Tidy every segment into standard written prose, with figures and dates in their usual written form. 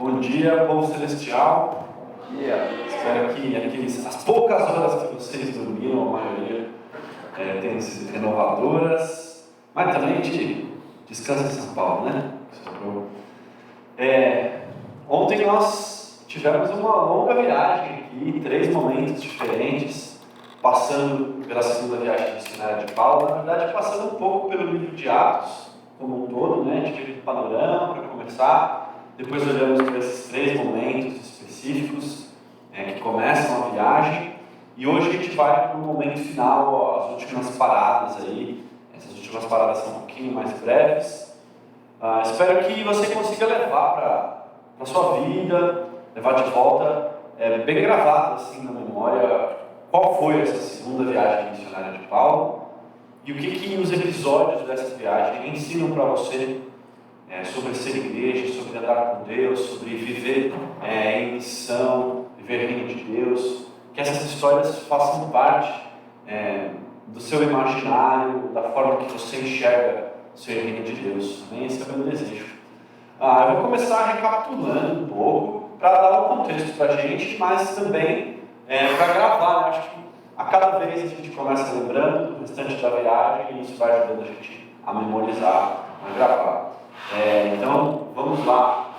Bom dia, povo celestial. Bom dia. Espero que as poucas horas que vocês dormiram, a maioria tenham sido renovadoras, mas também a gente descansa em São Paulo, né? Ontem nós tivemos uma longa viagem aqui, 3 momentos diferentes, passando pela segunda viagem missionária de Paulo, na verdade passando um pouco pelo livro de Atos como um todo, né? A gente teve um panorama para começar, depois olhamos para esses 3 momentos específicos que começam a viagem, e hoje a gente vai para o momento final, as últimas paradas aí. Essas últimas paradas são um pouquinho mais breves. Espero que você consiga levar para a sua vida, levar de volta, bem gravado assim na memória, qual foi essa segunda viagem missionária de Paulo e o que os episódios dessa viagem ensinam para você sobre ser igreja, sobre andar com Deus, sobre viver em missão, viver reino de Deus, que essas histórias façam parte do seu imaginário, da forma que você enxerga ser reino de Deus. Também esse é o meu desejo. Eu vou começar recapitulando um pouco, para dar um contexto para a gente, mas também para gravar, né? Acho que a cada vez a gente começa lembrando do restante da viagem e isso vai ajudando a gente a memorizar, a gravar. Então, vamos lá.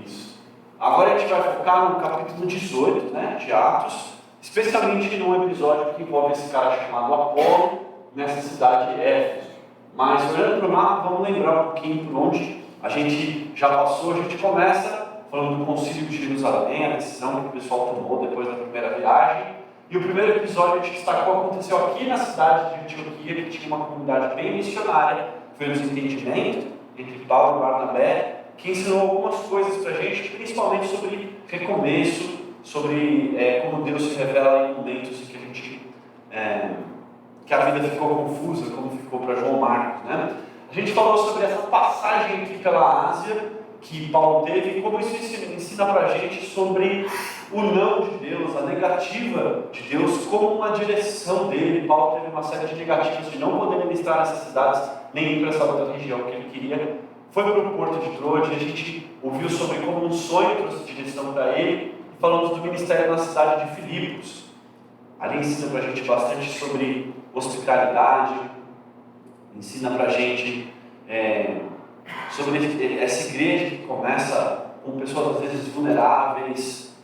Isso. Agora a gente vai focar no capítulo 18, né, de Atos, especialmente num episódio que envolve esse cara chamado Apolo, nessa cidade de Éfeso. Mas olhando para o mapa, vamos lembrar um pouquinho por onde a gente já passou. A gente começa falando do Concílio de Jerusalém, a decisão que o pessoal tomou depois da primeira viagem. E o primeiro episódio a gente destacou aconteceu aqui na cidade de Antioquia, que tinha uma comunidade bem missionária. Foi um desentendimento entre Paulo e Barnabé, que ensinou algumas coisas para a gente, principalmente sobre recomeço, sobre como Deus se revela em momentos em que a gente que a vida ficou confusa, como ficou para João Marcos, né? A gente falou sobre essa passagem aqui pela Ásia que Paulo teve e como isso ensina para a gente sobre o não de Deus, a negativa de Deus como uma direção dele. Paulo teve uma série de negativas de não poder ministrar nessas cidades, nem ir para essa outra região que ele queria. Foi para o Porto de Troade, a gente ouviu sobre como um sonho trouxe direção para ele, e falamos do ministério na cidade de Filipos. Ali ensina para a gente bastante sobre hospitalidade, ensina para a gente sobre essa igreja que começa com pessoas às vezes vulneráveis,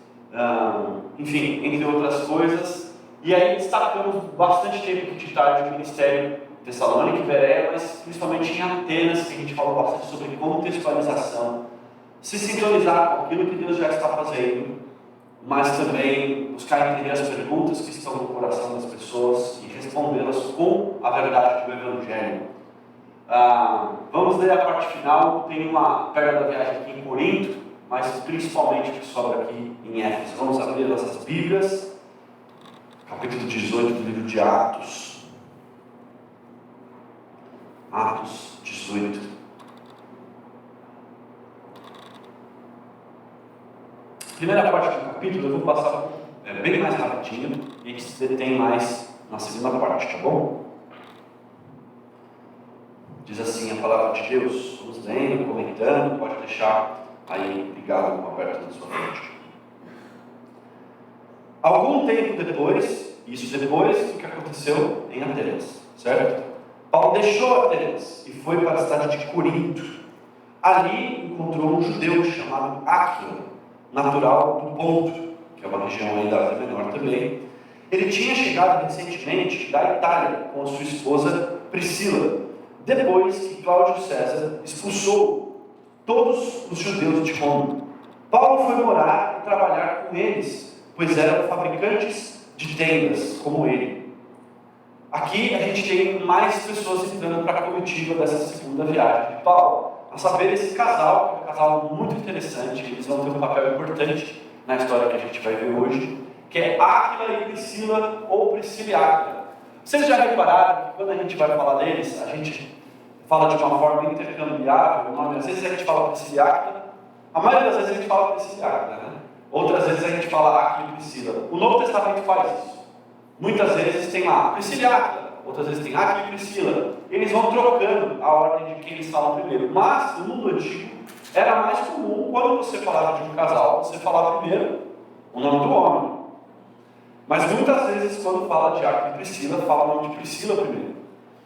enfim, entre outras coisas. E aí destacamos bastante tempo de tarde o ministério Tessalônica e Bereia, mas principalmente em Atenas, que a gente falou bastante sobre contextualização, se sintonizar com aquilo que Deus já está fazendo, mas também buscar entender as perguntas que estão no coração das pessoas e respondê-las com a verdade do Evangelho. Vamos ler a parte final. Tem uma perna da viagem aqui em Corinto, mas principalmente o que sobra aqui em Éfeso. Vamos abrir nossas Bíblias, capítulo 18 do livro de Atos. Atos 18. Primeira parte do capítulo eu vou passar bem mais rapidinho e a gente se detém mais na segunda parte, tá bom? Diz assim a palavra de Deus. Vamos lendo, comentando, pode deixar aí ligado ou aberto na sua frente. Algum tempo depois, isso depois do que aconteceu em Atenas, certo? Paulo deixou Atenas e foi para a cidade de Corinto. Ali encontrou um judeu chamado Áquila, natural do Ponto, que é uma região aí da Ásia Menor também. Ele tinha chegado recentemente da Itália com a sua esposa Priscila, depois que Cláudio César expulsou todos os judeus de Roma. Paulo foi morar e trabalhar com eles, pois eram fabricantes de tendas como ele. Aqui a gente tem mais pessoas entrando para a comitiva dessa segunda viagem de Paulo. A saber, esse casal, que é um casal muito interessante, eles vão ter um papel importante na história que a gente vai ver hoje, que é Áquila e Priscila, ou Priscila e Áquila. Vocês já repararam que quando a gente vai falar deles, a gente fala de uma forma intercambiável o nome? Às vezes a gente fala Priscila e Áquila, a maioria das vezes a gente fala Priscila e Áquila, né? Outras vezes a gente fala Áquila e Priscila. O Novo Testamento faz isso. Muitas vezes tem lá Priscila e Áquila, outras vezes tem Áquila e Priscila. Eles vão trocando a ordem de quem eles falam primeiro. Mas, no mundo antigo, era mais comum, quando você falava de um casal, você falava primeiro o nome do homem. Mas muitas vezes, quando fala de Áquila e Priscila, fala o nome de Priscila primeiro.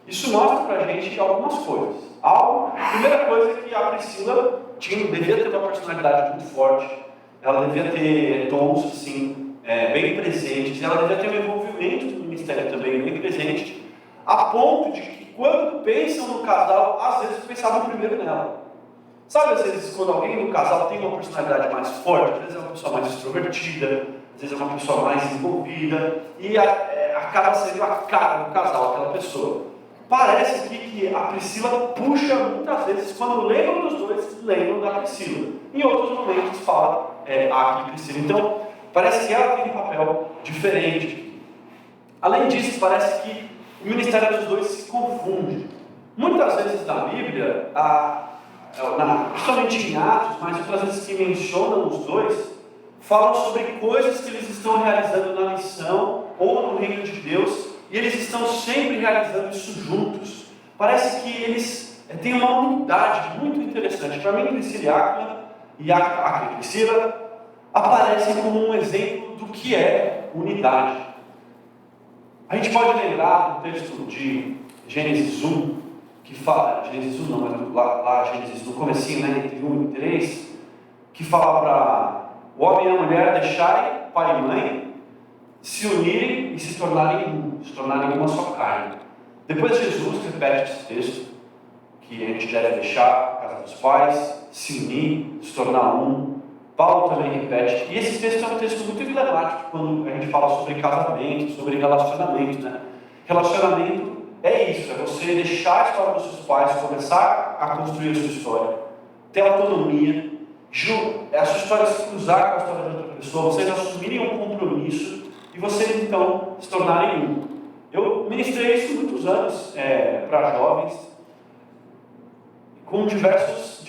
Isso mostra pra gente algumas coisas. A primeira coisa é que a Priscila devia ter uma personalidade muito forte, ela devia ter tons assim, bem presentes, ela devia ter um envolvimento do ministério também bem presente, a ponto de que quando pensam no casal, às vezes pensavam primeiro nela. Sabe, às vezes, quando alguém no casal tem uma personalidade mais forte, às vezes é uma pessoa mais extrovertida, às vezes é uma pessoa mais envolvida, e acaba sendo a cara do casal, aquela pessoa. Parece que a Priscila puxa muitas vezes, quando lembram dos dois, lembram da Priscila. Em outros momentos fala Áquila e Priscila. Então, parece que ela tem um papel diferente. Além disso, parece que o ministério dos dois se confunde. Muitas vezes na Bíblia, principalmente em Atos, mas outras vezes que mencionam os dois, falam sobre coisas que eles estão realizando na missão ou no reino de Deus, e eles estão sempre realizando isso juntos. Parece que eles têm uma unidade muito interessante. Para mim, Priscila e Áquila e Priscila aparecem como um exemplo do que é unidade. A gente pode lembrar do texto de Gênesis 1, que fala, Gênesis 1 não, mas lá Gênesis no comecinho, entre 1 e 3, que fala para o homem e a mulher deixarem pai e mãe, se unirem e se tornarem uma só carne. Depois Jesus repete esse texto, que a gente deve deixar a casa dos pais, se unir, se tornar um. Paulo também repete, e esse texto é um texto muito emblemático quando a gente fala sobre casamento, sobre relacionamento, né? Relacionamento é isso, é você deixar a história dos seus pais, começar a construir a sua história, ter autonomia, a sua história se cruzar com a história de outra pessoa, vocês assumirem um compromisso e vocês então se tornarem um. Eu ministrei isso muitos anos para jovens, com diversas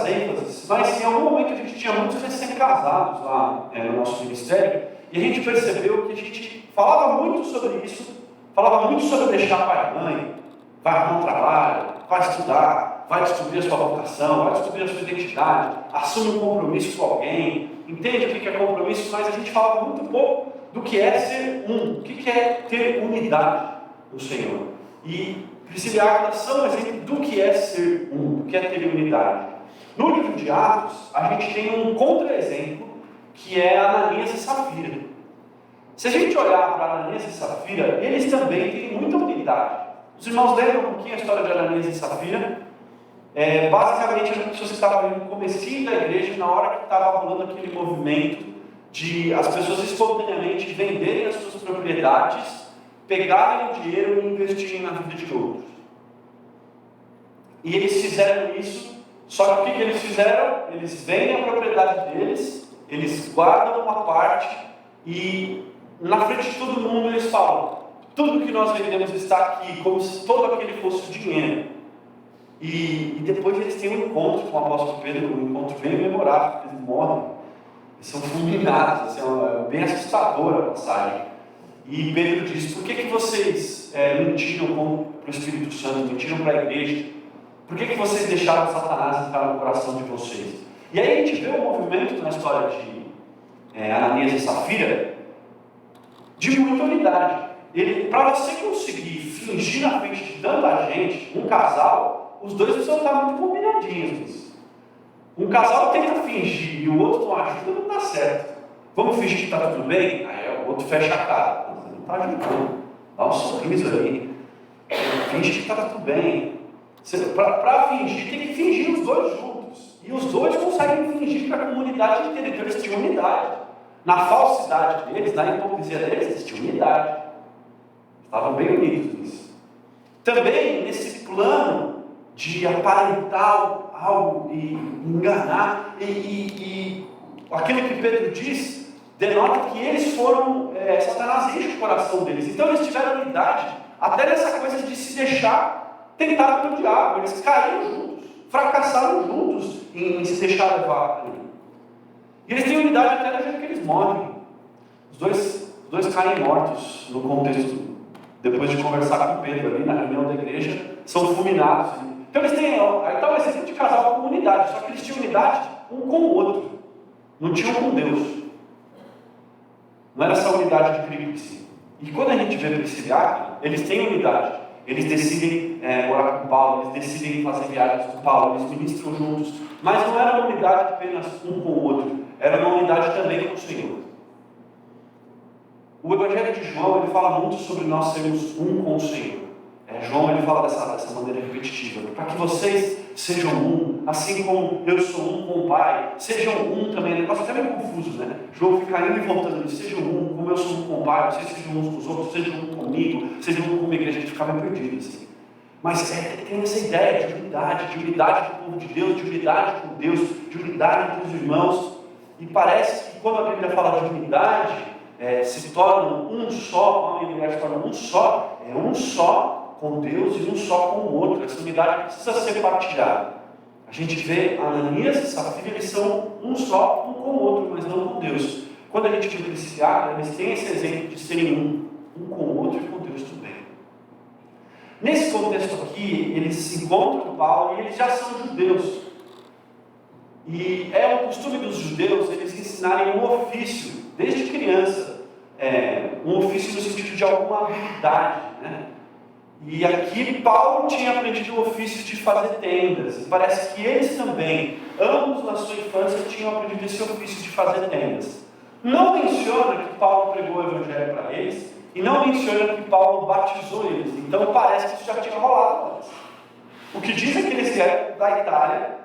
ênfases, mas em algum momento a gente tinha muitos recém-casados lá no nosso ministério, e a gente percebeu que a gente falava muito sobre isso, falava muito sobre deixar pai e mãe, vai arrumar um trabalho, vai estudar, vai descobrir a sua vocação, vai descobrir a sua identidade, assume um compromisso com alguém, entende o que é compromisso, mas a gente falava muito pouco do que é ser um, o que é ter unidade no Senhor. E Priscila e Áquila são um exemplo do que é ser um, do que é ter unidade. No livro de Atos, a gente tem um contra-exemplo, que é Ananias e Safira. Se a gente olhar para Ananias e Safira, eles também têm muita unidade. Os irmãos lembram um pouquinho a história de Ananias e Safira? Basicamente, as pessoas que estavam no comecinho da igreja, na hora que estava rolando aquele movimento de as pessoas espontaneamente venderem as suas propriedades, pegarem o dinheiro e investirem na vida de outros. E eles fizeram isso, só que o que eles fizeram? Eles vendem a propriedade deles, eles guardam uma parte e na frente de todo mundo eles falam: tudo que nós vendemos está aqui, como se todo aquele fosse o dinheiro. E depois eles têm um encontro com o apóstolo Pedro, um encontro bem memorável, eles morrem, eles são fulminados, assim, é bem assustadora a passagem. E Pedro diz: por que vocês mentiram para o Espírito Santo, mentiram para a igreja? Por que vocês deixaram Satanás entrar no coração de vocês? E aí a gente vê um movimento na história de Ananias e Safira de muita unidade. Para você conseguir fingir na frente de tanta gente, um casal, os dois precisam estar muito combinadinhos. Um casal tenta fingir e o outro não ajuda, não dá certo. Vamos fingir que está tudo bem? Aí o outro fecha a cara. Não está ajudando. Dá um sorriso ali. Finge que está tudo bem. Para fingir, tem que fingir os dois juntos. E os dois conseguem fingir para a comunidade inteira. Então eles tinham unidade. Na falsidade deles, na hipocrisia deles, eles tinham unidade. Estavam bem unidos nisso. Também nesse plano de aparentar algo e enganar, e aquilo que Pedro diz denota que eles foram, Satanás enche o coração deles. Então eles tiveram unidade até nessa coisa de se deixar tentar pelo diabo. Eles caíram juntos, fracassaram juntos em se deixar levar. E eles têm unidade até no jeito que eles morrem. Os dois caem mortos no contexto depois de conversar com Pedro ali na reunião da igreja, são fulminados. Então eles têm, aí está o exemplo de casal com unidade, só que eles tinham unidade um com o outro, não tinham com Deus. Não era essa unidade de tríplice. E quando a gente vê Priscila, eles têm unidade. Eles decidem morar com Paulo, eles decidem fazer viagens com Paulo, eles ministram juntos. Mas não era uma unidade apenas um com o outro, era uma unidade também com o Senhor. O Evangelho de João, ele fala muito sobre nós sermos um com o Senhor. João, ele fala dessa maneira repetitiva, para que vocês sejam um, assim como eu sou um com o Pai, sejam um também. O negócio é até meio confuso, né? João fica indo e voltando, sejam um, como eu sou um com o Pai, vocês sejam uns com os outros, sejam um comigo, sejam um com a igreja. A gente fica meio perdido assim. Mas tem essa ideia de unidade do povo de Deus, de unidade com Deus, de unidade entre os irmãos. E parece que quando a Bíblia fala de unidade, se tornam um só, homem e mulher se tornam um só, é um só com Deus e um só com o outro. Essa unidade precisa ser partilhada. A gente vê Ananias e Safira, eles são um só, um com o outro, mas não com Deus. Quando a gente vê Priscila, eles têm esse exemplo de serem um com o outro e com Deus também. Nesse contexto aqui, eles se encontram com Paulo e eles já são judeus. E é o costume dos judeus eles ensinarem um ofício, desde criança, um ofício no sentido de alguma habilidade, né? E aqui Paulo tinha aprendido o ofício de fazer tendas. E parece que eles também, ambos na sua infância, tinham aprendido esse ofício de fazer tendas. Não menciona que Paulo pregou o evangelho para eles, e não menciona que Paulo batizou eles. Então parece que isso já tinha rolado antes. O que diz é que eles vieram da Itália,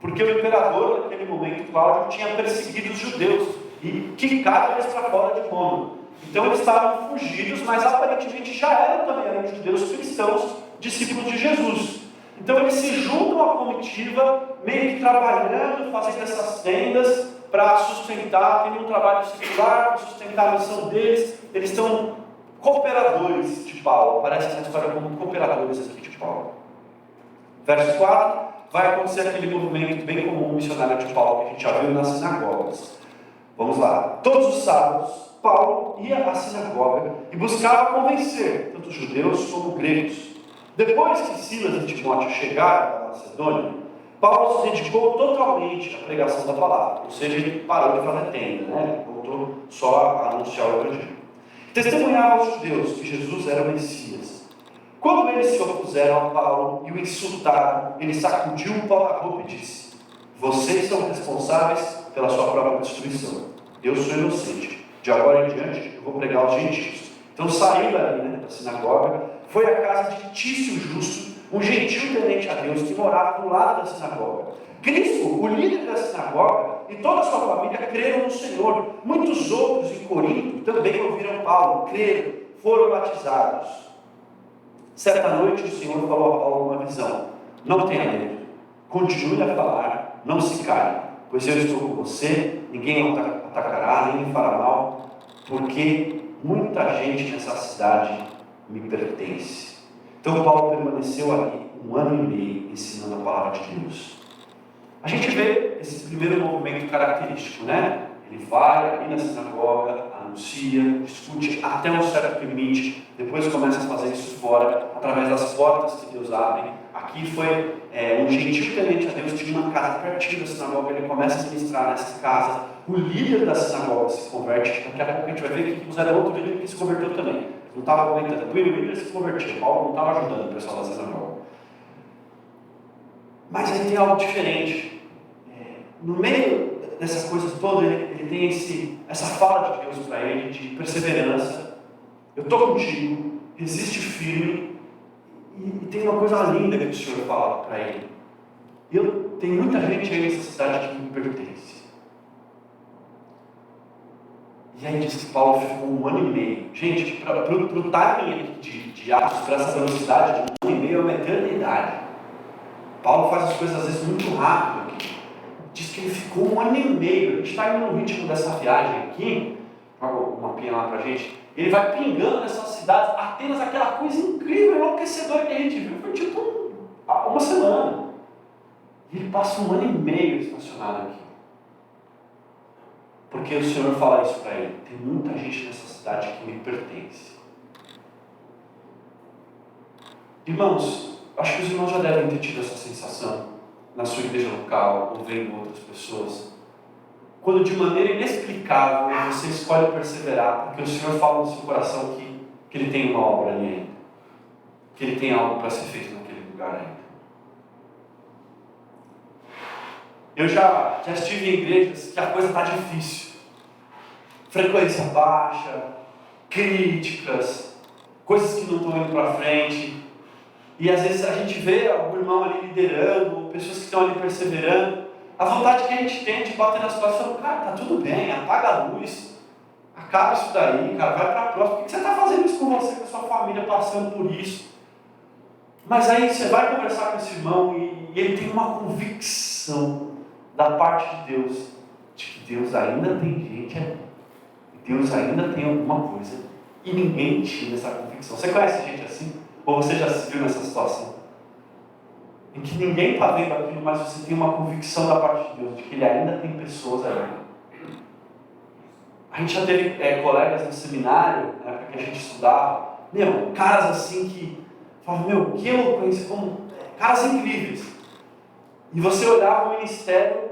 porque o imperador, naquele momento, Cláudio, tinha perseguido os judeus e quicado eles para fora de Roma. Então eles estavam fugidos, mas aparentemente já eram também judeus cristãos, discípulos de Jesus. Então eles se juntam à comitiva, meio que trabalhando, fazendo essas tendas para sustentar, tendo um trabalho secular, para sustentar a missão deles. Eles são cooperadores de Paulo, aparece na história como cooperadores aqui de Paulo. Verso 4, vai acontecer aquele movimento bem comum missionário de Paulo que a gente já viu nas sinagogas. Vamos lá. Todos os sábados, Paulo ia à sinagoga e buscava convencer tanto judeus como gregos. Depois que Silas e Timóteo chegaram à Macedônia, Paulo se dedicou totalmente à pregação da palavra, ou seja, ele parou de fazer tenda, né? Voltou só a anunciar o evangelho. Testemunhava aos judeus que Jesus era o Messias. Quando eles se opuseram a Paulo e o insultaram, ele sacudiu o pau da roupa e disse: vocês são responsáveis pela sua própria destruição. Eu sou inocente. De agora em diante, eu vou pregar aos gentios. Então saiu dali, da sinagoga, foi à casa de Tício Justo, um gentil temente a Deus que morava do lado da sinagoga. Crispo, o líder da sinagoga, e toda a sua família creram no Senhor. Muitos outros em Corinto também ouviram Paulo, creram, foram batizados. Certa noite o Senhor falou a Paulo uma visão: não tenha medo, continue a falar, não se cale, pois eu estou com você, ninguém o atacará, nem me fará mal, porque muita gente nessa cidade me pertence. Então Paulo permaneceu ali 1 ano e meio ensinando a palavra de Deus. A gente vê esse primeiro movimento característico, né? Ele vai ali na sinagoga, anuncia, discute até um certo limite, depois começa a fazer isso fora, através das portas que Deus abre. Aqui foi um gentil temente a Deus, tinha uma casa pertinho da sinagoga, ele começa a ministrar nessa casa. O líder da sinagoga se converte, daqui a pouco a gente vai ver que era outro líder que se converteu também. Não estava aguentando, o líder se convertiu, Paulo não estava ajudando o pessoal da sinagoga. Mas aí tem algo diferente. No meio dessas coisas todas, ele tem essa fala de Deus para ele, de perseverança. Eu estou contigo, resiste firme. E tem uma coisa linda que o Senhor fala para ele: tem muita gente aí nessa cidade que me pertence. E aí diz que Paulo ficou 1 ano e meio. Gente, para o timing de Atos, para essa velocidade de 1 ano e meio é uma eternidade. Paulo faz as coisas às vezes muito rápido aqui. Diz que ele ficou 1 ano e meio. A gente está indo no ritmo dessa viagem aqui. Joga uma pinha lá para a gente. Ele vai pingando nessas cidades. Apenas aquela coisa incrível, enlouquecedora que a gente viu foi tipo uma semana. E ele passa 1 ano e meio estacionado aqui. Porque o Senhor fala isso para ele: tem muita gente nessa cidade que me pertence. Irmãos, acho que os irmãos já devem ter tido essa sensação na sua igreja local ou vendo outras pessoas. Quando de maneira inexplicável você escolhe perseverar, porque o Senhor fala no seu coração que Ele tem uma obra ali ainda, que Ele tem algo para ser feito naquele lugar ainda. Eu já estive em igrejas que a coisa está difícil, frequência baixa, críticas, coisas que não estão indo para frente, e às vezes a gente vê algum irmão ali liderando, pessoas que estão ali perseverando. A vontade que a gente tem de bater nas costas e falar, cara, tá tudo bem, apaga a luz, acaba isso daí, cara, vai para a próxima. Por que você está fazendo isso com você, com a sua família, passando por isso? Mas aí você vai conversar com esse irmão e ele tem uma convicção da parte de Deus, de que Deus ainda tem gente ali, Deus ainda tem alguma coisa, e ninguém tira essa convicção. Você conhece gente assim? Ou você já se viu nessa situação? Em que ninguém está vendo aquilo, mas você tem uma convicção da parte de Deus, de que Ele ainda tem pessoas ali. A gente já teve colegas no seminário, na época que a gente estudava, caras assim que falavam, que eloquência, caras incríveis. E você olhava o ministério,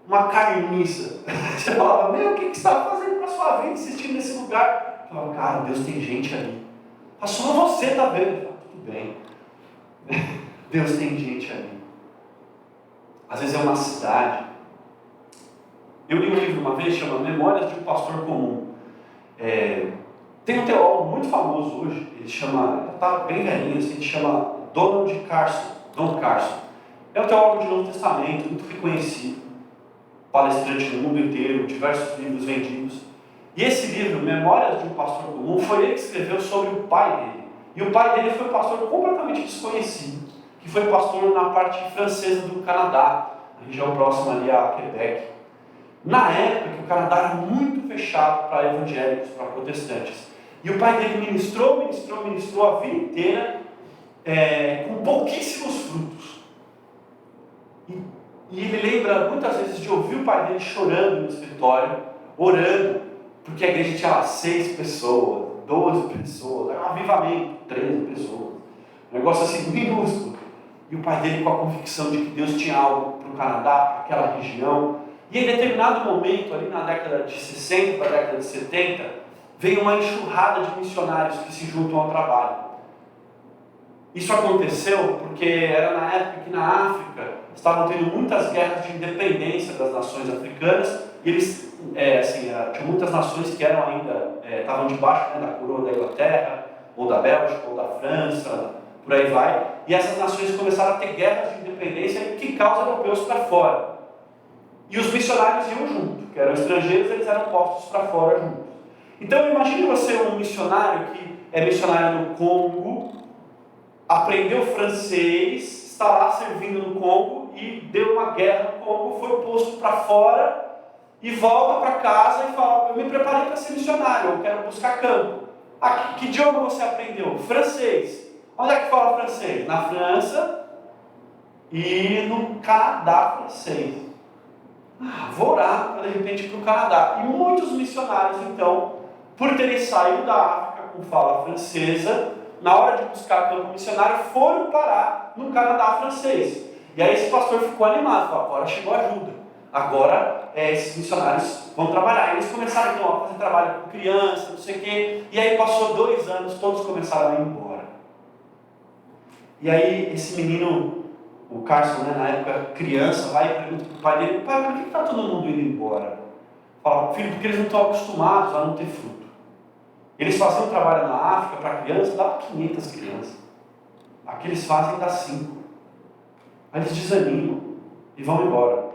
uma carniça. Você falava, o que você está fazendo com a sua vida, insistindo nesse lugar? Eu falava, cara, Deus tem gente ali. Só você está vendo. Eu falava, tudo bem. Deus tem gente ali. Às vezes é uma cidade. Eu li um livro uma vez, chama Memórias de um Pastor Comum. Tem um teólogo muito famoso hoje, ele está bem velhinho, assim, ele chama Don Carson. É um teólogo de Novo Testamento, muito reconhecido, palestrante no mundo inteiro, diversos livros vendidos. E esse livro, Memórias de um Pastor Comum, foi ele que escreveu sobre o pai dele. E o pai dele foi um pastor completamente desconhecido, que foi pastor na parte francesa do Canadá, na região próxima ali a Quebec. Na época que o Canadá era muito fechado para evangélicos, para protestantes. E o pai dele ministrou a vida inteira com pouquíssimos frutos. E ele lembra muitas vezes de ouvir o pai dele chorando no escritório, orando, porque a igreja tinha 6 pessoas, 12 pessoas, era um avivamento, 13 pessoas. Um negócio assim minúsculo. E o pai dele com a convicção de que Deus tinha algo para o Canadá, para aquela região. E em determinado momento, ali na década de 60 para a década de 70, veio uma enxurrada de missionários que se juntam ao trabalho. Isso aconteceu porque era na época que na África estavam tendo muitas guerras de independência das nações africanas, e eles, tinha muitas nações que eram ainda, estavam debaixo da coroa da Inglaterra, ou da Bélgica, ou da França, por aí vai, e essas nações começaram a ter guerras de independência que causam europeus para fora. E os missionários iam junto, que eram estrangeiros, eles eram postos para fora juntos. Então imagine você um missionário que é missionário no Congo, aprendeu francês, está lá servindo no Congo e deu uma guerra no Congo, foi posto para fora e volta para casa e fala, eu me preparei para ser missionário, eu quero buscar campo. Que idioma você aprendeu? Francês. Onde é que fala francês? Na França e no Canadá francês. Vou orar para de repente para o Canadá. E muitos missionários, então, por terem saído da África com fala francesa, na hora de buscar campo missionário, foram parar no Canadá francês. E aí esse pastor ficou animado, falou, agora chegou a ajuda. Agora esses missionários vão trabalhar. E eles começaram então a fazer trabalho com criança, não sei o quê. E aí passou 2 anos, todos começaram a ir embora. E aí esse menino, o Carson, na época criança, vai e pergunta para o pai dele, pai, por que está todo mundo indo embora? Fala, filho, porque eles não estão acostumados a não ter fruto. Eles faziam trabalho na África para crianças, dava 500 crianças. Aqui eles fazem dá 5. Aí eles desanimam e vão embora.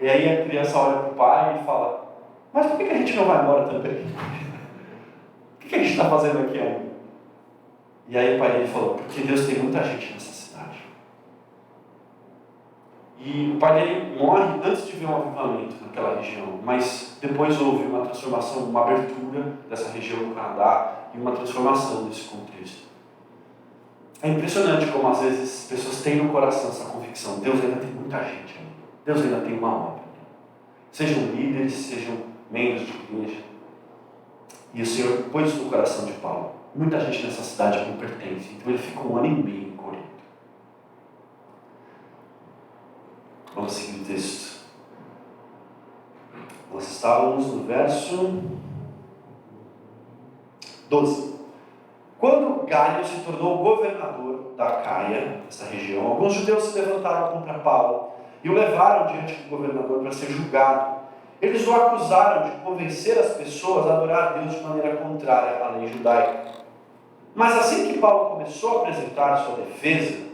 E aí a criança olha para o pai e fala, mas por que a gente não vai embora também? O que a gente está fazendo aqui ainda? E aí o pai dele falou, porque Deus tem muita gente nessa cidade. E o pai dele morre antes de ver um avivamento naquela região, mas depois houve uma transformação, uma abertura dessa região do Canadá e uma transformação nesse contexto. É impressionante como às vezes as pessoas têm no coração essa convicção, Deus ainda tem muita gente ali, Deus ainda tem uma obra. Sejam líderes, sejam membros de igreja. E o Senhor pôs isso no coração de Paulo. Muita gente nessa cidade não pertence, então ele fica 1 ano e meio em Corinto. Vamos seguir o texto. Nós estávamos no verso 12. Quando Galio se tornou governador da Acaia, essa região, alguns judeus se levantaram contra Paulo e o levaram diante do governador para ser julgado. Eles o acusaram de convencer as pessoas a adorar a Deus de maneira contrária à lei judaica. Mas assim que Paulo começou a apresentar sua defesa,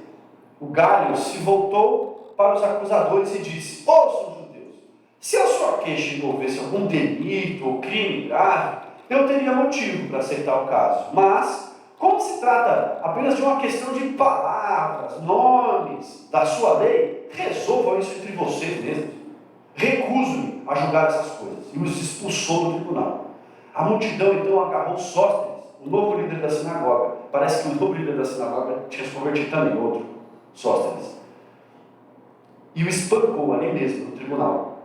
o Galio se voltou para os acusadores e disse: ouçam, judeus, se a sua queixa envolvesse algum delito ou crime grave, eu teria motivo para aceitar o caso. Mas, como se trata apenas de uma questão de palavras, nomes da sua lei, resolvam isso entre vocês mesmos. Recuso-me a julgar essas coisas. E os expulsou do tribunal. A multidão então agarrou Sóstenes, o novo líder da sinagoga. Parece que o novo líder da sinagoga tinha se convertido também, outro, Sóstenes. E o espancou ali mesmo no tribunal.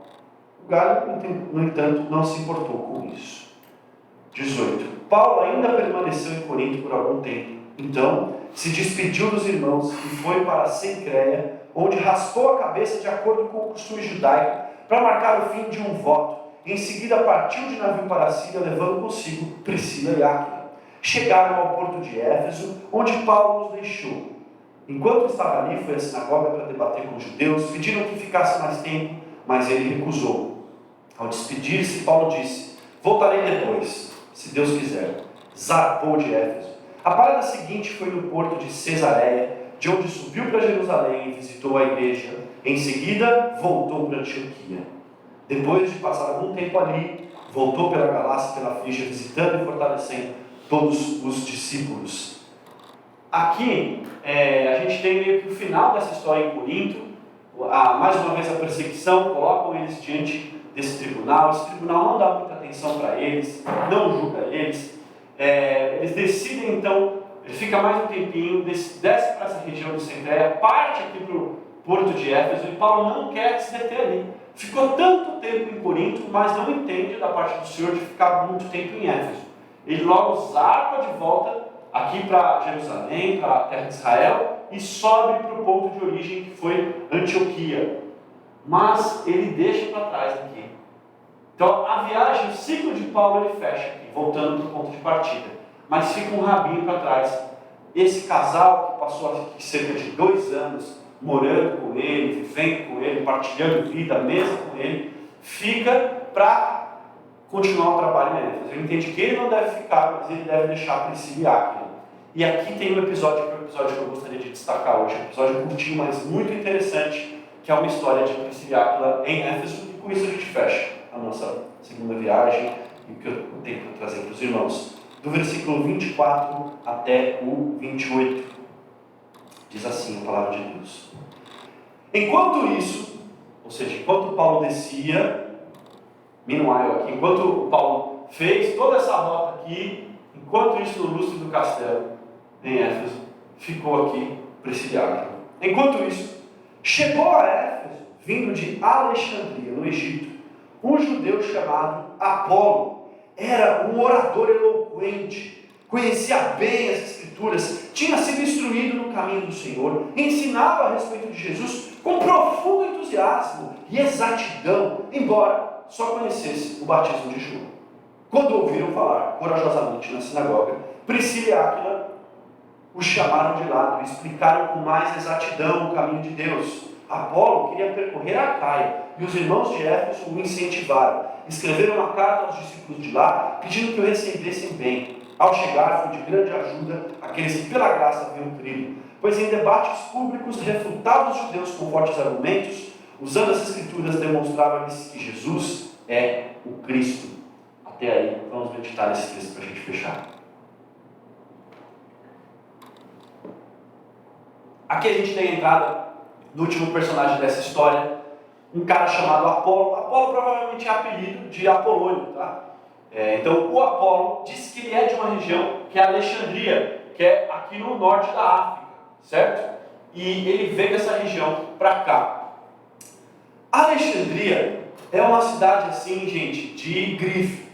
O Galio, no entanto, não se importou com isso. 18. Paulo ainda permaneceu em Corinto por algum tempo. Então, se despediu dos irmãos e foi para Cencreia, onde raspou a cabeça de acordo com o costume judaico, para marcar o fim de um voto. Em seguida, partiu de navio para a Síria, levando consigo Priscila e Áquila. Chegaram ao porto de Éfeso, onde Paulo os deixou. Enquanto estava ali, foi à sinagoga para debater com os judeus, pediram que ficasse mais tempo, mas ele recusou. Ao despedir-se, Paulo disse: voltarei depois, se Deus quiser. Zarpou de Éfeso. A parada seguinte foi no porto de Cesareia, de onde subiu para Jerusalém e visitou a igreja. Em seguida, voltou para Antioquia. Depois de passar algum tempo ali, voltou pela Galácia e pela Frígia, visitando e fortalecendo todos os discípulos. Aqui, a gente tem meio que o final dessa história em Corinto. Mais uma vez a perseguição, colocam eles diante desse tribunal. Esse tribunal não dá muita atenção para eles, não julga eles. Eles decidem então, ele fica mais um tempinho, desce para essa região de Cencreia, parte aqui para o porto de Éfeso, e Paulo não quer se deter ali. Ficou tanto tempo em Corinto, mas não entende da parte do Senhor de ficar muito tempo em Éfeso. Ele logo zarpa de volta aqui para Jerusalém, para a terra de Israel, e sobe para o ponto de origem que foi Antioquia. Mas ele deixa para trás aqui. Então a viagem, o ciclo de Paulo, ele fecha aqui, voltando para o ponto de partida. Mas fica um rabinho para trás. Esse casal que passou aqui cerca de 2 anos morando com ele, vivendo com ele, partilhando vida, mesa com ele, fica para continuar o trabalho em Éfeso. Ele entende que ele não deve ficar, mas ele deve deixar Priscila e Áquila. E aqui tem um episódio, que é o episódio que eu gostaria de destacar hoje, um episódio curtinho, mas muito interessante, que é uma história de Priscila e Áquila em Éfeso, e com isso a gente fecha a nossa segunda viagem e o que eu tenho para trazer para os irmãos. Do versículo 24 até o 28, diz assim a palavra de Deus. Enquanto isso, ou seja, enquanto Paulo descia, meanwhile aqui, enquanto Paulo fez toda essa rota aqui, enquanto isso no lustre do castelo, em Éfeso, ficou aqui Priscila e Áquila. Enquanto isso, chegou a Éfeso, vindo de Alexandria, no Egito, um judeu chamado Apolo. Era um orador eloquente, conhecia bem as Escrituras, tinha sido instruído no caminho do Senhor, ensinava a respeito de Jesus com profundo entusiasmo e exatidão, embora só conhecesse o batismo de João. Quando ouviram falar corajosamente na sinagoga, Priscila e Áquila o chamaram de lado e explicaram com mais exatidão o caminho de Deus. Apolo queria percorrer a Acaia e os irmãos de Éfeso o incentivaram. Escreveram uma carta aos discípulos de lá, pedindo que o recebessem bem. Ao chegar, foi de grande ajuda àqueles que pela graça haviam crido, pois em debates públicos refutava os judeus com fortes argumentos, usando as Escrituras, demonstrava-lhes que Jesus é o Cristo. Até aí, vamos meditar nesse texto para a gente fechar. Aqui a gente tem a entrada do último personagem dessa história, um cara chamado Apolo. Apolo provavelmente é apelido de Apolônio, tá? Então o Apolo diz que ele é de uma região que é Alexandria, que é aqui no norte da África, certo? E ele veio dessa região para cá. Alexandria é uma cidade assim, gente, de grife.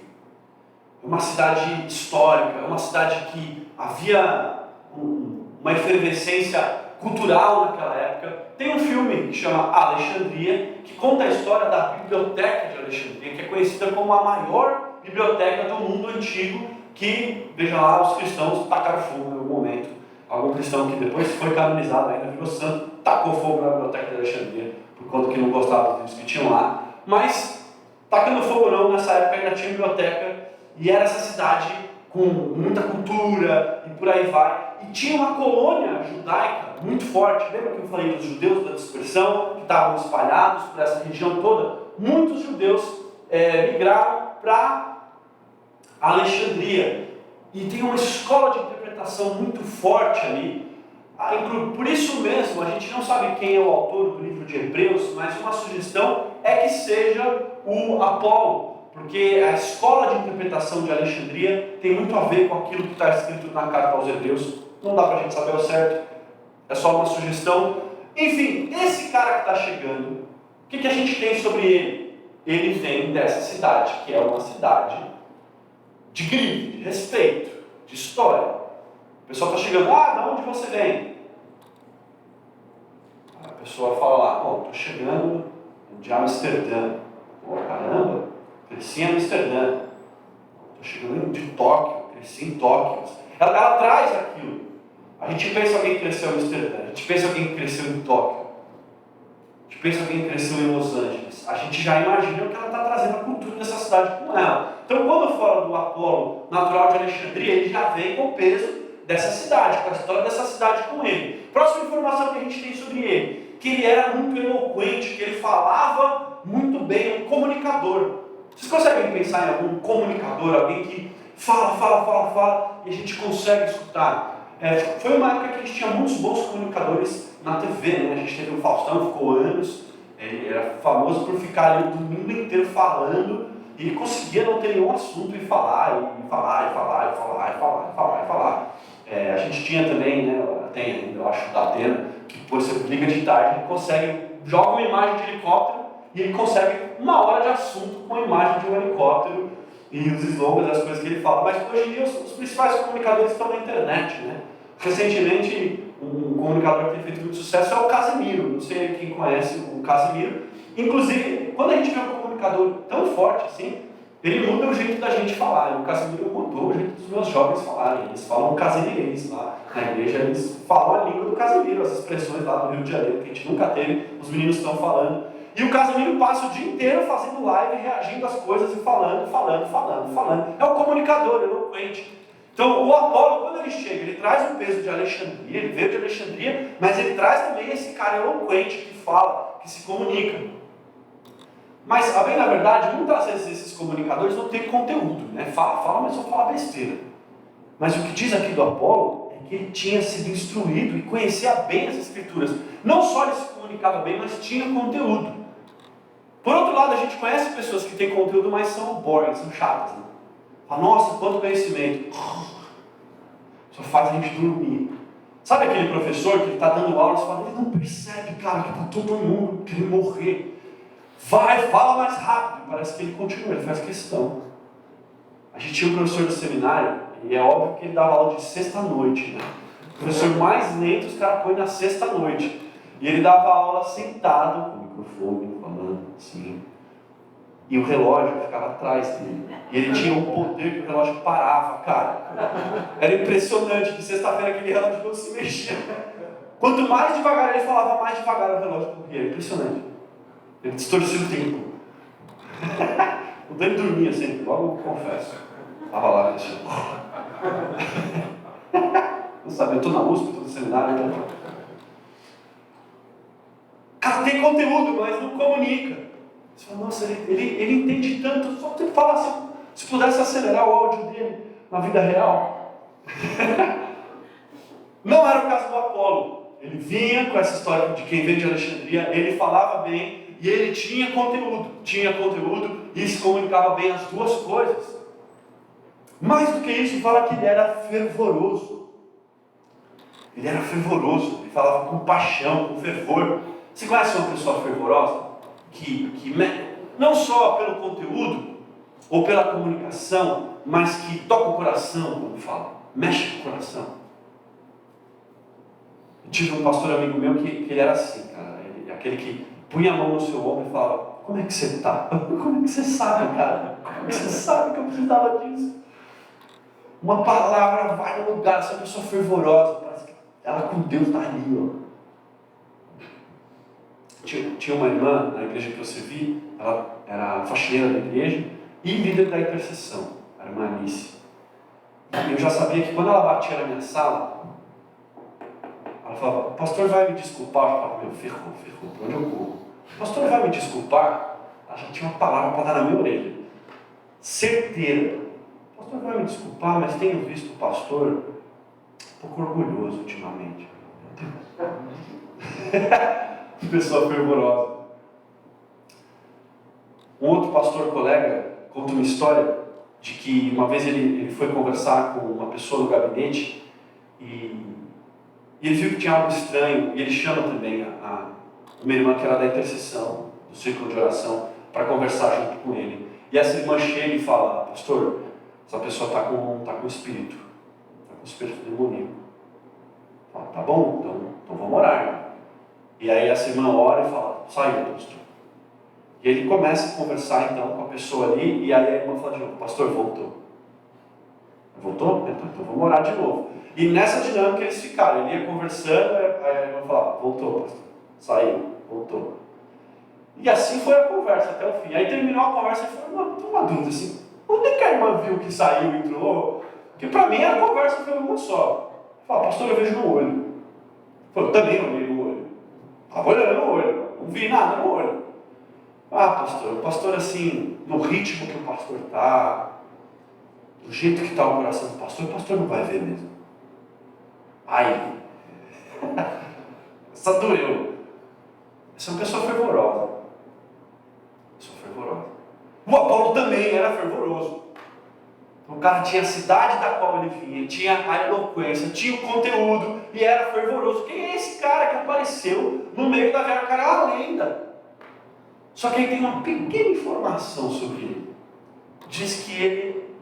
É uma cidade histórica, é uma cidade que havia uma efervescência cultural naquela época. Tem um filme que chama Alexandria, que conta a história da Biblioteca de Alexandria, que é conhecida como a maior biblioteca do mundo antigo, que, veja lá, os cristãos tacaram fogo em algum momento. Algum cristão que depois foi canonizado ainda, virou santo, tacou fogo na Biblioteca de Alexandria, por conta que não gostava dos livros que tinham lá. Mas, tacando fogo não, nessa época ainda tinha biblioteca, e era essa cidade com muita cultura, e por aí vai. E tinha uma colônia judaica muito forte. Lembra que eu falei dos judeus da dispersão, que estavam espalhados por essa região toda? Muitos judeus migraram para Alexandria. E tem uma escola de interpretação muito forte ali. Por isso mesmo, a gente não sabe quem é o autor do livro de Hebreus, mas uma sugestão é que seja o Apolo, porque a escola de interpretação de Alexandria tem muito a ver com aquilo que está escrito na carta aos Hebreus. Não dá para a gente saber ao certo, é só uma sugestão. Enfim, esse cara que está chegando, o que a gente tem sobre ele? Ele vem dessa cidade, que é uma cidade de grife, de respeito, de história. O pessoal está chegando, de onde você vem? A pessoa fala lá, estou chegando de Amsterdã. Caramba, cresci em Amsterdã. Estou chegando de Tóquio, cresci em Tóquio. Ela traz aquilo. A gente pensa alguém que cresceu em Amsterdã, a gente pensa alguém que cresceu em Tóquio, a gente pensa alguém que cresceu em Los Angeles. A gente já imagina que ela está trazendo a cultura dessa cidade com ela. Então, quando fala do Apolo natural de Alexandria, ele já vem com o peso dessa cidade, com a história dessa cidade com ele. Próxima informação que a gente tem sobre ele, que ele era muito eloquente, que ele falava muito bem, um comunicador. Vocês conseguem pensar em algum comunicador, alguém que fala, e a gente consegue escutar? Foi uma época que a gente tinha muitos bons comunicadores na TV, né? A gente teve o Faustão, ficou anos, ele era famoso por ficar ali o domingo inteiro falando, e ele conseguia não ter nenhum assunto e falar. A gente tinha também, né, tem ainda, eu acho, da Atena, que por ser liga de tarde, ele consegue, joga uma imagem de helicóptero, e ele consegue 1 hora de assunto com a imagem de um helicóptero, e os slogans, as coisas que ele fala. Mas hoje em dia os principais comunicadores estão na internet, né? Recentemente, um comunicador que tem feito muito sucesso é o Casimiro. Não sei quem conhece o Casimiro. Inclusive, quando a gente vê um comunicador tão forte assim, ele muda o jeito da gente falar. E o Casimiro mudou o jeito dos meus jovens falarem. Eles falam casimirês lá na igreja, eles falam a língua do Casimiro, as expressões lá do Rio de Janeiro que a gente nunca teve, os meninos estão falando. E o Casimiro passa o dia inteiro fazendo live, reagindo às coisas e falando. É um comunicador eloquente. Então, o Apolo, quando ele chega, ele traz o peso de Alexandria, ele veio de Alexandria, mas ele traz também esse cara eloquente que fala, que se comunica. Mas, a bem na verdade, muitas vezes esses comunicadores não têm conteúdo, né? Fala, mas só fala besteira. Mas o que diz aqui do Apolo é que ele tinha sido instruído e conhecia bem as Escrituras. Não só ele se comunicava bem, mas tinha conteúdo. Por outro lado, a gente conhece pessoas que têm conteúdo, mas são boring, são chatas, né? Fala, nossa, quanto conhecimento. Só faz a gente dormir. Sabe aquele professor que está dando aula e você fala, ele não percebe, cara, que está todo mundo querendo morrer. Vai, fala mais rápido. Parece que ele continua, ele faz questão. A gente tinha um professor do seminário, e é óbvio que ele dava aula de sexta-noite, né? O professor mais lento, os caras põem na sexta-noite. E ele dava aula sentado, com o microfone, falando assim. E o relógio ficava atrás dele. E ele tinha um poder que o relógio parava, cara. Era impressionante, de sexta-feira aquele relógio não se mexia. Quanto mais devagar ele falava, mais devagar o relógio corria. Era impressionante. Ele distorcia o tempo. O Dani dormia sempre, logo eu confesso. Estava lá, deixando. Não sabe, eu estou na USP, estou no seminário. Então... Cara, tem conteúdo, mas não comunica. Você fala, nossa, ele entende tanto, só tem que falar assim, se pudesse acelerar o áudio dele na vida real. Não era o caso do Apolo. Ele vinha com essa história de quem veio de Alexandria, ele falava bem e ele tinha conteúdo e se comunicava bem as duas coisas. Mais do que isso, fala que ele era fervoroso. Ele falava com paixão, com fervor. Você conhece uma pessoa fervorosa? Que não só pelo conteúdo ou pela comunicação, mas que toca o coração quando fala. mexe com o coração. Eu tive um pastor amigo meu que ele era assim, cara. Aquele que punha a mão no seu ombro e falava: como é que você está? Como é que você sabe, cara? Como é que você sabe que eu precisava disso? Uma palavra vai no lugar, essa pessoa fervorosa, parece que ela com Deus está ali, ó. Tinha uma irmã na igreja que eu servi, ela era faxineira da igreja e líder da intercessão, a irmã Alice. E eu já sabia que quando ela batia na minha sala, ela falava: o pastor vai me desculpar. Eu falava: meu, ferrou, por onde eu corro? O pastor vai me desculpar. Ela já tinha uma palavra para dar na minha orelha, certeira. O pastor vai me desculpar, mas tenho visto o pastor um pouco orgulhoso ultimamente. Pessoa fervorosa. Um outro pastor colega conta uma história de que uma vez ele foi conversar com uma pessoa no gabinete e ele viu que tinha algo estranho, e ele chama também uma irmã que era da intercessão, do círculo de oração, para conversar junto com ele. E essa irmã chega e fala: pastor, essa pessoa está com espírito, está com espírito demoníaco. Fala: tá bom, então vamos orar, irmão. E aí essa irmã ora e fala: saiu, pastor. E ele começa a conversar então com a pessoa ali, e aí a irmã fala de novo: pastor, voltou. Voltou? Então vamos orar de novo. E nessa dinâmica eles ficaram, ele ia conversando, aí a irmã falava: voltou, pastor. Saiu, voltou. E assim foi a conversa até o fim. Aí terminou a conversa e falou: não, uma dúvida assim, onde é que a irmã viu que saiu e entrou? Porque para mim a conversa foi uma só. Fala: pastor, eu vejo no olho. Eu também olhei no olho. Estava olhando no olho, não vi nada no olho. Ah, pastor, o pastor assim, no ritmo que o pastor está, do jeito que está o coração do pastor, o pastor não vai ver mesmo. Ai, essa doeu. Essa é uma pessoa fervorosa. O Apolo também era fervoroso. O cara tinha a cidade da qual ele vinha, tinha a eloquência, tinha o conteúdo e era fervoroso. Quem é esse cara que apareceu no meio da viagem? O cara é uma lenda. Só que aí tem uma pequena informação sobre ele. Diz que ele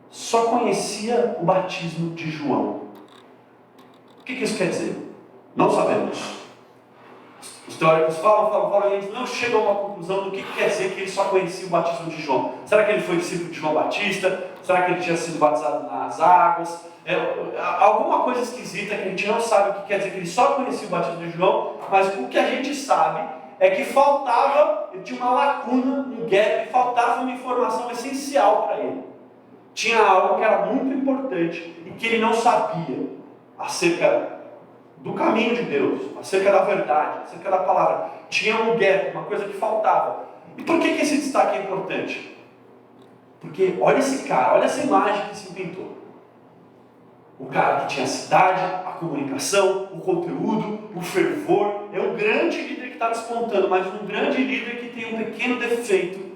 só conhecia o batismo de João. O que isso quer dizer? Não sabemos. Os teóricos falam, e eles não chegam a uma conclusão do que quer dizer que ele só conhecia o batismo de João. Será que ele foi discípulo de João Batista? Será que ele tinha sido batizado nas águas? Alguma coisa esquisita que a gente não sabe o que quer dizer que ele só conhecia o batismo de João, mas o que a gente sabe é que faltava, ele tinha uma lacuna, um gap, faltava uma informação essencial para ele. Tinha algo que era muito importante e que ele não sabia acerca do caminho de Deus, acerca da verdade, acerca da palavra. Tinha um gap, uma coisa que faltava. E por que esse destaque é importante? Porque olha esse cara, olha essa imagem que se pintou. O cara que tinha a cidade, a comunicação, o conteúdo, o fervor. É um grande líder que está despontando, mas um grande líder que tem um pequeno defeito.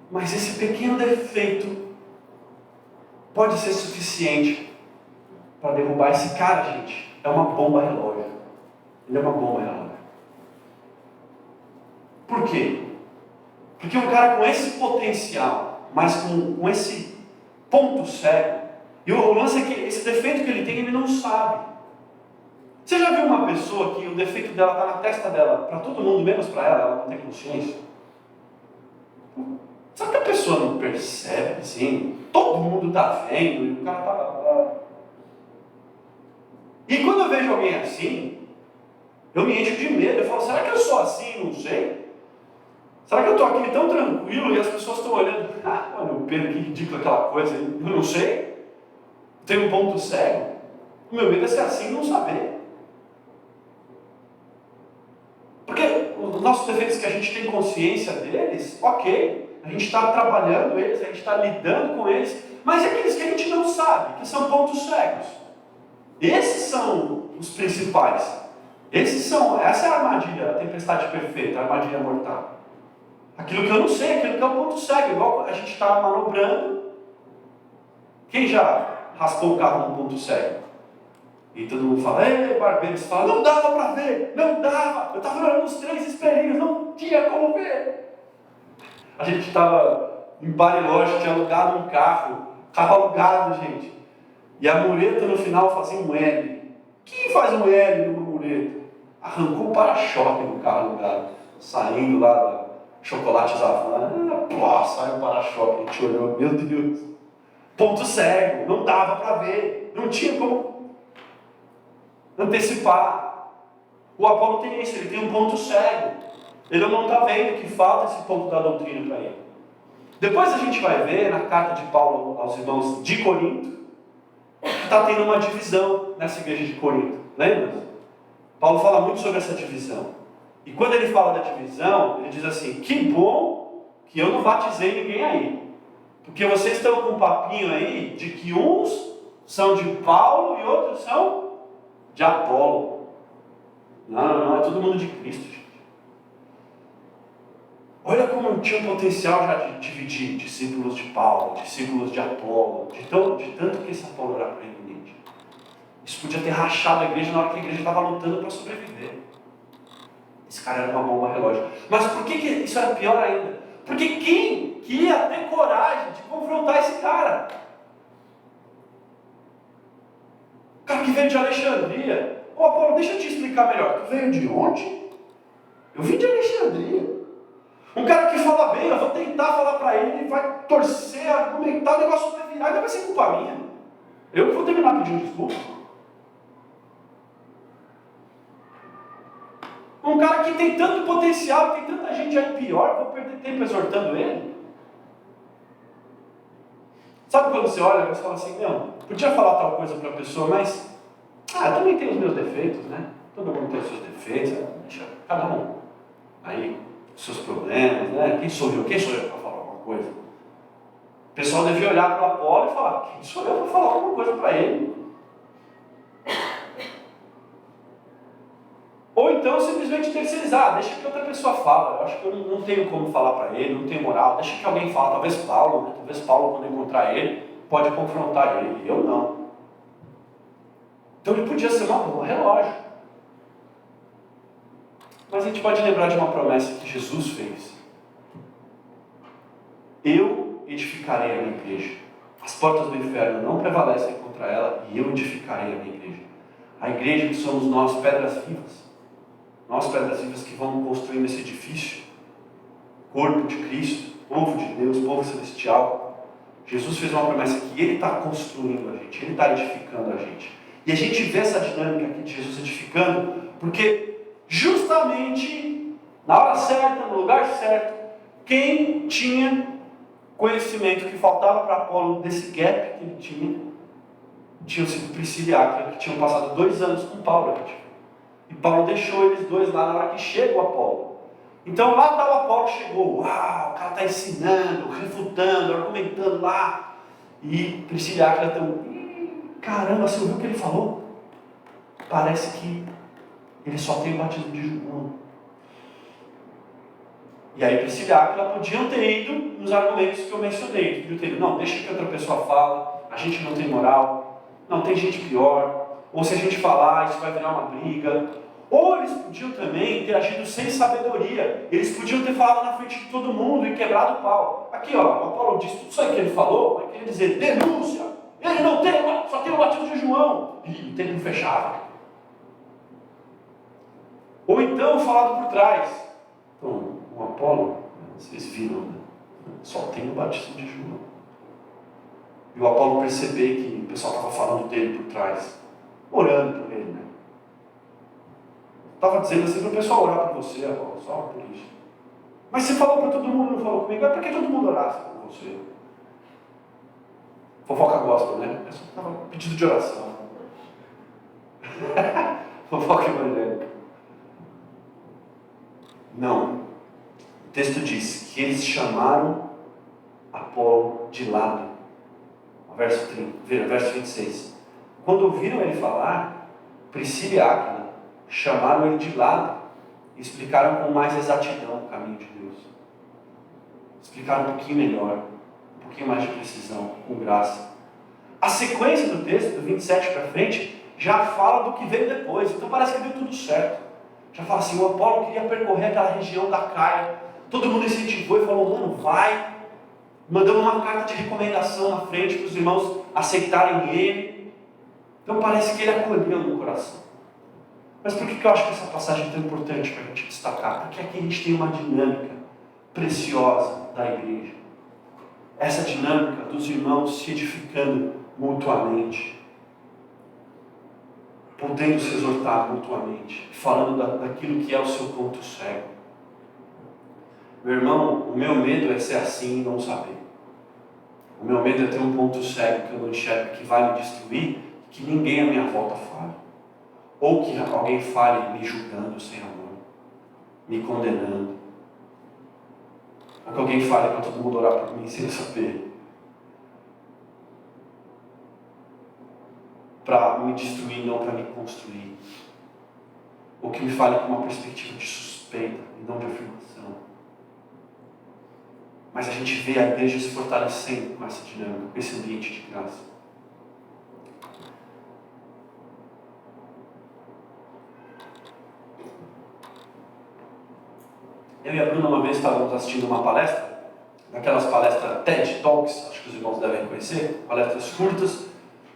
Mas esse pequeno defeito pode ser suficiente para derrubar esse cara, gente. É uma bomba relógio. Ele é uma bomba relógio. Por quê? Porque um cara com esse potencial, mas com esse ponto cego, e o lance é que esse defeito que ele tem, ele não sabe. Você já viu uma pessoa que o defeito dela está na testa dela, para todo mundo, menos para ela, ela não tem consciência? Sabe que a pessoa não percebe assim? Todo mundo está vendo e o cara está... E quando eu vejo alguém assim, eu me encho de medo. Eu falo: será que eu sou assim? Não sei. Será que eu estou aqui tão tranquilo e as pessoas estão olhando? Ah, olha o Pedro, que ridículo aquela coisa. Eu não sei. Tem um ponto cego. O meu medo é ser assim e não saber. Porque os nossos defeitos que a gente tem consciência deles, ok. A gente está trabalhando eles, a gente está lidando com eles. Mas é aqueles que a gente não sabe, que são pontos cegos. Esses são os principais. Essa é a armadilha, a tempestade perfeita, a armadilha mortal. Aquilo que eu não sei, aquilo que é o ponto cego. Igual a gente está manobrando. Quem já raspou o carro no ponto cego? E todo mundo fala: ei, barbeiro, você fala: não dava para ver, não dava. Eu estava olhando os 3 espelhinhos, não tinha como ver. A gente estava em Bariloche, tinha alugado um carro alugado, gente. E a mureta no final fazia um L. Quem faz um L numa mureta? Arrancou o para-choque do carro do cara, saindo lá da Chocolate Havana. Sai o para-choque. A gente olhou, meu Deus. Ponto cego, não dava para ver, não tinha como antecipar. O Apolo tem isso, ele tem um ponto cego. Ele não está vendo que falta esse ponto da doutrina para ele. Depois a gente vai ver na carta de Paulo aos irmãos de Corinto, que está tendo uma divisão nessa igreja de Corinto. Lembra? Paulo fala muito sobre essa divisão. E quando ele fala da divisão, ele diz assim: que bom que eu não batizei ninguém aí. Porque vocês estão com um papinho aí de que uns são de Paulo e outros são de Apolo. Não, é todo mundo de Cristo, gente. Olha como tinha um potencial já de dividir discípulos de Paulo, discípulos de Apolo, de tanto que esse Apolo era preeminente. Isso podia ter rachado a igreja na hora que a igreja estava lutando para sobreviver. Esse cara era uma bomba relógio. Mas por que isso era pior ainda? Porque quem que ia ter coragem de confrontar esse cara? O cara que veio de Alexandria. Ô Apolo, deixa eu te explicar melhor. Tu veio de onde? Eu vim de Alexandria. Um cara que fala bem, eu vou tentar falar para ele, ele vai torcer, argumentar, o negócio vai virar, ainda vai ser culpa minha. Eu vou terminar pedindo desculpa. Um cara que tem tanto potencial, tem tanta gente aí pior, vou perder tempo exortando ele? Sabe quando você olha e você fala assim, podia falar tal coisa para a pessoa, mas eu também tenho os meus defeitos, né? Todo mundo tem os seus defeitos, deixa cada um aí, os seus problemas, né? Quem sou eu para falar alguma coisa? O pessoal devia olhar para o Apolo e falar, quem sou eu para falar alguma coisa para ele? Ou então simplesmente terceirizar, deixa que outra pessoa fala. Eu acho que eu não tenho como falar para ele, não tenho moral, deixa que alguém fale. Talvez Paulo, né? Talvez Paulo, quando encontrar ele, pode confrontar ele. Eu não. Então ele podia ser uma bomba relógio. Mas a gente pode lembrar de uma promessa que Jesus fez. Eu edificarei a minha igreja. As portas do inferno não prevalecem contra ela e eu edificarei a minha igreja. A igreja que somos nós, pedras vivas. Nós, pedras vivas que vamos construindo esse edifício, corpo de Cristo, povo de Deus, povo celestial. Jesus fez uma promessa que Ele está construindo a gente, Ele está edificando a gente. E a gente vê essa dinâmica aqui de Jesus edificando, porque justamente na hora certa, no lugar certo, quem tinha conhecimento que faltava para Apolo desse gap que ele tinham sido Priscila e Áquila, que tinham passado 2 anos com Paulo. E Paulo deixou eles dois lá na hora que chega o Apolo. Então lá está o Apolo, chegou, uau, o cara está ensinando, refutando, argumentando lá. E Priscila e Áquila estão, caramba, você ouviu o que ele falou? Parece que ele só tem o batismo de João. E aí Priscila e Áquila podiam ter ido nos argumentos que eu mencionei. Podiam ter ido, não, deixa que outra pessoa fala, a gente não tem moral, não, tem gente pior. Ou se a gente falar, isso vai virar uma briga. Ou eles podiam também ter agido sem sabedoria. Eles podiam ter falado na frente de todo mundo e quebrado o pau. Aqui, ó, o Apolo disse tudo isso aí que ele falou, mas queria dizer, denúncia. Ele não tem, só tem o batismo de João. E o tempo fechava. Ou então falado por trás. Então, o Apolo, vocês viram, né? Só tem o batismo de João. E o Apolo perceber que o pessoal estava falando dele por trás. Orando por ele, né? Estava dizendo assim para o pessoal orar por você, Apolo, só por isso. Mas você falou para todo mundo, não falou comigo, é porque todo mundo orasse por você. Fofoca gospel, né? Eu só estava pedido de oração. Fofoca evangélica. Não. O texto diz que eles chamaram Apolo de lado. Verso 26. Quando ouviram ele falar, Priscila e Áquila chamaram ele de lado e explicaram com mais exatidão o caminho de Deus. Explicaram um pouquinho melhor, um pouquinho mais de precisão, com graça. A sequência do texto, do 27 para frente, já fala do que veio depois. Então parece que deu tudo certo. Já fala assim, o Apolo queria percorrer aquela região da Caia. Todo mundo incentivou e falou, mano, vai. Mandando uma carta de recomendação na frente para os irmãos aceitarem ele. Então parece que ele acolheu no coração. Mas por que eu acho que essa passagem é tão importante para a gente destacar? Porque aqui a gente tem uma dinâmica preciosa da igreja. Essa dinâmica dos irmãos se edificando mutuamente, podendo se exortar mutuamente, falando daquilo que é o seu ponto cego. Meu irmão, o meu medo é ser assim e não saber. O meu medo é ter um ponto cego que eu não enxergo, que vai me destruir, que ninguém à minha volta fale. Ou que alguém fale me julgando sem amor, me condenando. Ou que alguém fale para todo mundo orar por mim sem saber. Para me destruir, não para me construir. Ou que me fale com uma perspectiva de suspeita e não de afirmação. Mas a gente vê a igreja se fortalecendo com essa dinâmica, com esse ambiente de graça. Eu e a Bruna uma vez estávamos assistindo uma palestra, daquelas palestras TED Talks, acho que os irmãos devem conhecer, palestras curtas,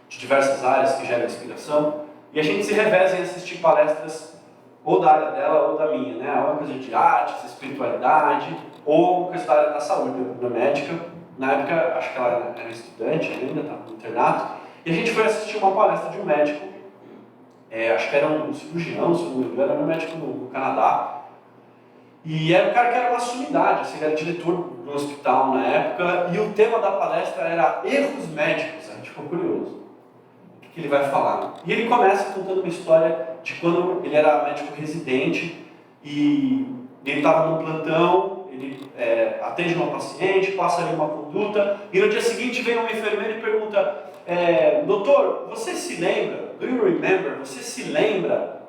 de diversas áreas que geram inspiração, e a gente se reveza em assistir palestras ou da área dela ou da minha, né? Uma coisa de artes, espiritualidade, ou coisa da área da saúde, da médica. Na época, acho que ela era estudante ainda, estava no internato, e a gente foi assistir uma palestra de um médico, acho que era um cirurgião, se não me engano, era um médico no Canadá, e era um cara que era uma sumidade, assim, ele era diretor do hospital na época, e o tema da palestra era erros médicos. A gente ficou curioso. O que ele vai falar? E ele começa contando uma história de quando ele era médico residente e ele estava num plantão, ele atende uma paciente, passa ali uma conduta, e no dia seguinte vem uma enfermeira e pergunta: doutor, você se lembra, do you remember, você se lembra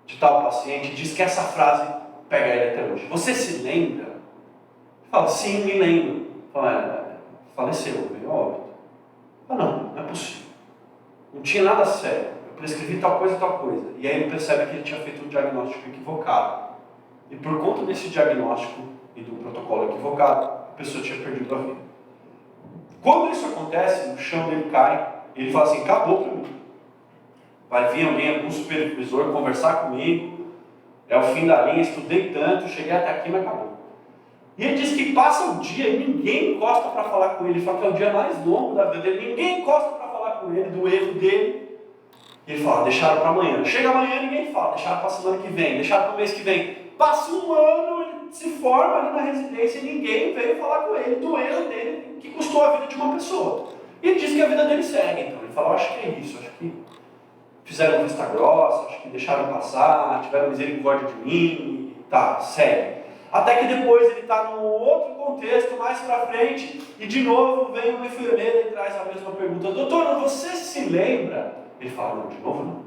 de tal paciente? Diz que essa frase pega ele até hoje. Você se lembra? Fala, sim, me lembro. Fala, faleceu, veio a óbito. Fala, não é possível. Não tinha nada sério. Eu prescrevi tal coisa. E aí ele percebe que ele tinha feito um diagnóstico equivocado. E por conta desse diagnóstico e do protocolo equivocado, a pessoa tinha perdido a vida. Quando isso acontece, o chão dele cai, ele fala assim, acabou para mim. Vai vir alguém, algum supervisor, conversar comigo. É o fim da linha, estudei tanto, cheguei até aqui, mas acabou. E ele diz que passa o dia e ninguém encosta para falar com ele. Ele fala que é o dia mais longo da vida dele. Ninguém encosta para falar com ele do erro dele. E ele fala, deixaram para amanhã. Chega amanhã, ninguém fala. Deixaram para a semana que vem, deixaram para o mês que vem. Passa um ano, ele se forma ali na residência e ninguém veio falar com ele do erro dele que custou a vida de uma pessoa. E ele diz que a vida dele segue. Então ele fala, acho que é isso, acho que fizeram vista grossa, acho que deixaram passar, tiveram misericórdia de mim, e tá, segue. Até que depois ele está num outro contexto, mais para frente, e de novo vem uma enfermeira e traz a mesma pergunta. Doutor, você se lembra? Ele fala, não, de novo não.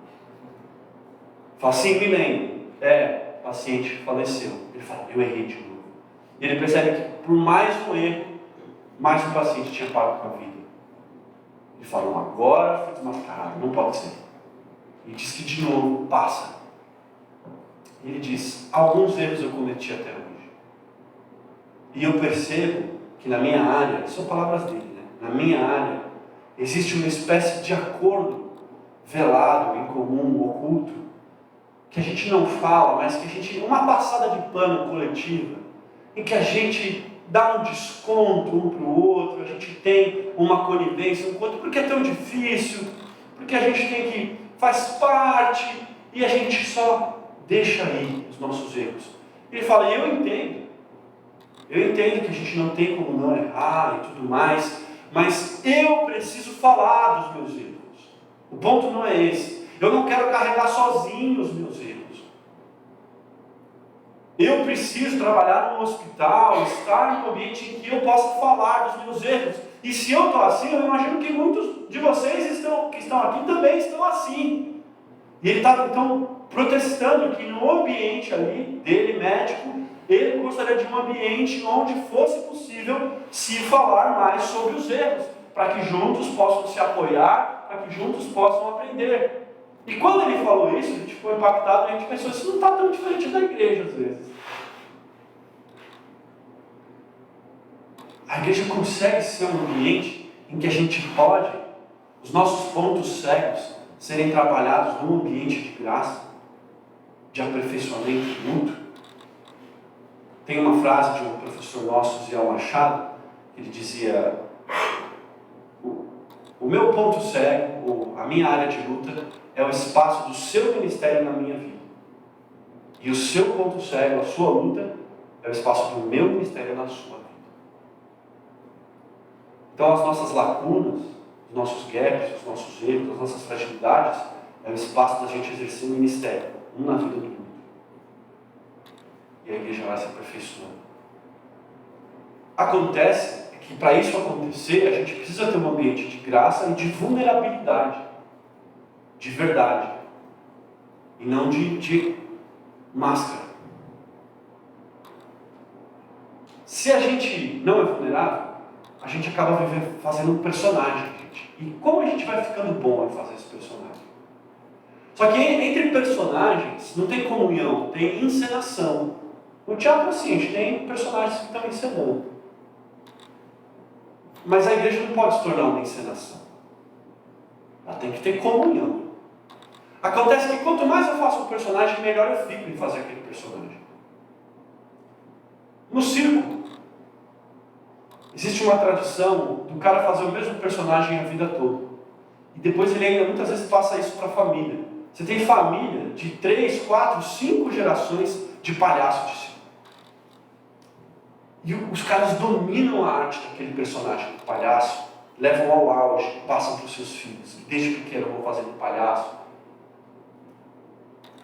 Fala, sim, me lembro. O paciente faleceu. Ele fala, eu errei de novo. E ele percebe que por mais um erro, mais um paciente tinha pago com a vida. Ele fala, não, agora foi desmascarado, não pode ser. E diz que de novo passa. E ele diz, alguns erros eu cometi até hoje. E eu percebo que na minha área, são palavras dele, né? Na minha área, existe uma espécie de acordo velado, em comum, oculto, que a gente não fala, mas que a gente, uma passada de pano coletiva, em que a gente dá um desconto um para o outro, a gente tem uma conivência um com o outro, porque é tão difícil, porque a gente tem que faz parte, e a gente só deixa aí os nossos erros. Ele fala, eu entendo que a gente não tem como não errar e tudo mais, mas eu preciso falar dos meus erros. O ponto não é esse. Eu não quero carregar sozinho os meus erros. Eu preciso trabalhar num hospital, estar num ambiente em que eu possa falar dos meus erros. E se eu estou assim, eu imagino que muitos de vocês que estão aqui também estão assim. E ele está, então, protestando que no ambiente ali, dele, médico, ele gostaria de um ambiente onde fosse possível se falar mais sobre os erros, para que juntos possam se apoiar, para que juntos possam aprender. E quando ele falou isso, a gente ficou impactado, a gente pensou, isso não está tão diferente da igreja às vezes. A igreja consegue ser um ambiente em que a gente pode, os nossos pontos cegos, serem trabalhados num ambiente de graça, de aperfeiçoamento mútuo. Tem uma frase de um professor nosso, Zé Machado, ele dizia: o meu ponto cego, a minha área de luta, é o espaço do seu ministério na minha vida. E o seu ponto cego, a sua luta, é o espaço do meu ministério na sua vida. Então as nossas lacunas, os nossos gaps, os nossos erros, as nossas fragilidades, é o espaço da gente exercer o ministério, um na vida do outro. E a igreja vai se aperfeiçoando. Acontece que para isso acontecer, a gente precisa ter um ambiente de graça e de vulnerabilidade, de verdade, e não de máscara. Se a gente não é vulnerável, a gente acaba fazendo um personagem, gente. E como a gente vai ficando bom em fazer esse personagem? Só que entre personagens não tem comunhão, tem encenação. No teatro, assim, a gente tem personagens que estão encenando. Mas a igreja não pode se tornar uma encenação. Ela tem que ter comunhão. Acontece que quanto mais eu faço um personagem, melhor eu fico em fazer aquele personagem. No circo, existe uma tradição do cara fazer o mesmo personagem a vida toda. E depois ele ainda muitas vezes passa isso para a família. Você tem família de 3, 4, 5 gerações de palhaço de circo. E os caras dominam a arte daquele personagem do palhaço, levam ao auge, passam para os seus filhos. Desde pequeno vão fazendo palhaço.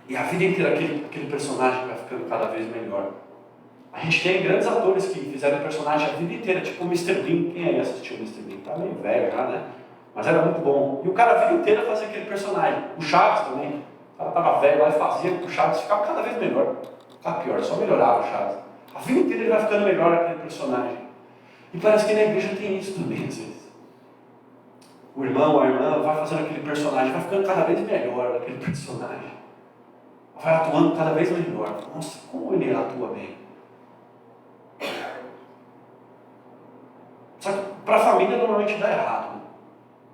E a vida inteira aquele personagem vai ficando cada vez melhor. A gente tem grandes atores que fizeram personagem a vida inteira, tipo o Mr. Bean. Quem aí assistiu o Mr. Bean? Tá meio velho já, né? Mas era muito bom. E o cara a vida inteira fazia aquele personagem. O Chaves também. O cara tava velho lá e fazia, o Chaves ficava cada vez melhor. Ficava pior, só melhorava o Chaves. A vida inteira ele vai ficando melhor aquele personagem. E parece que na igreja tem isso também, às vezes. O irmão, a irmã vai fazendo aquele personagem, vai ficando cada vez melhor aquele personagem. Vai atuando cada vez melhor. Nossa, como ele atua bem. Só que para a família normalmente dá errado. Né?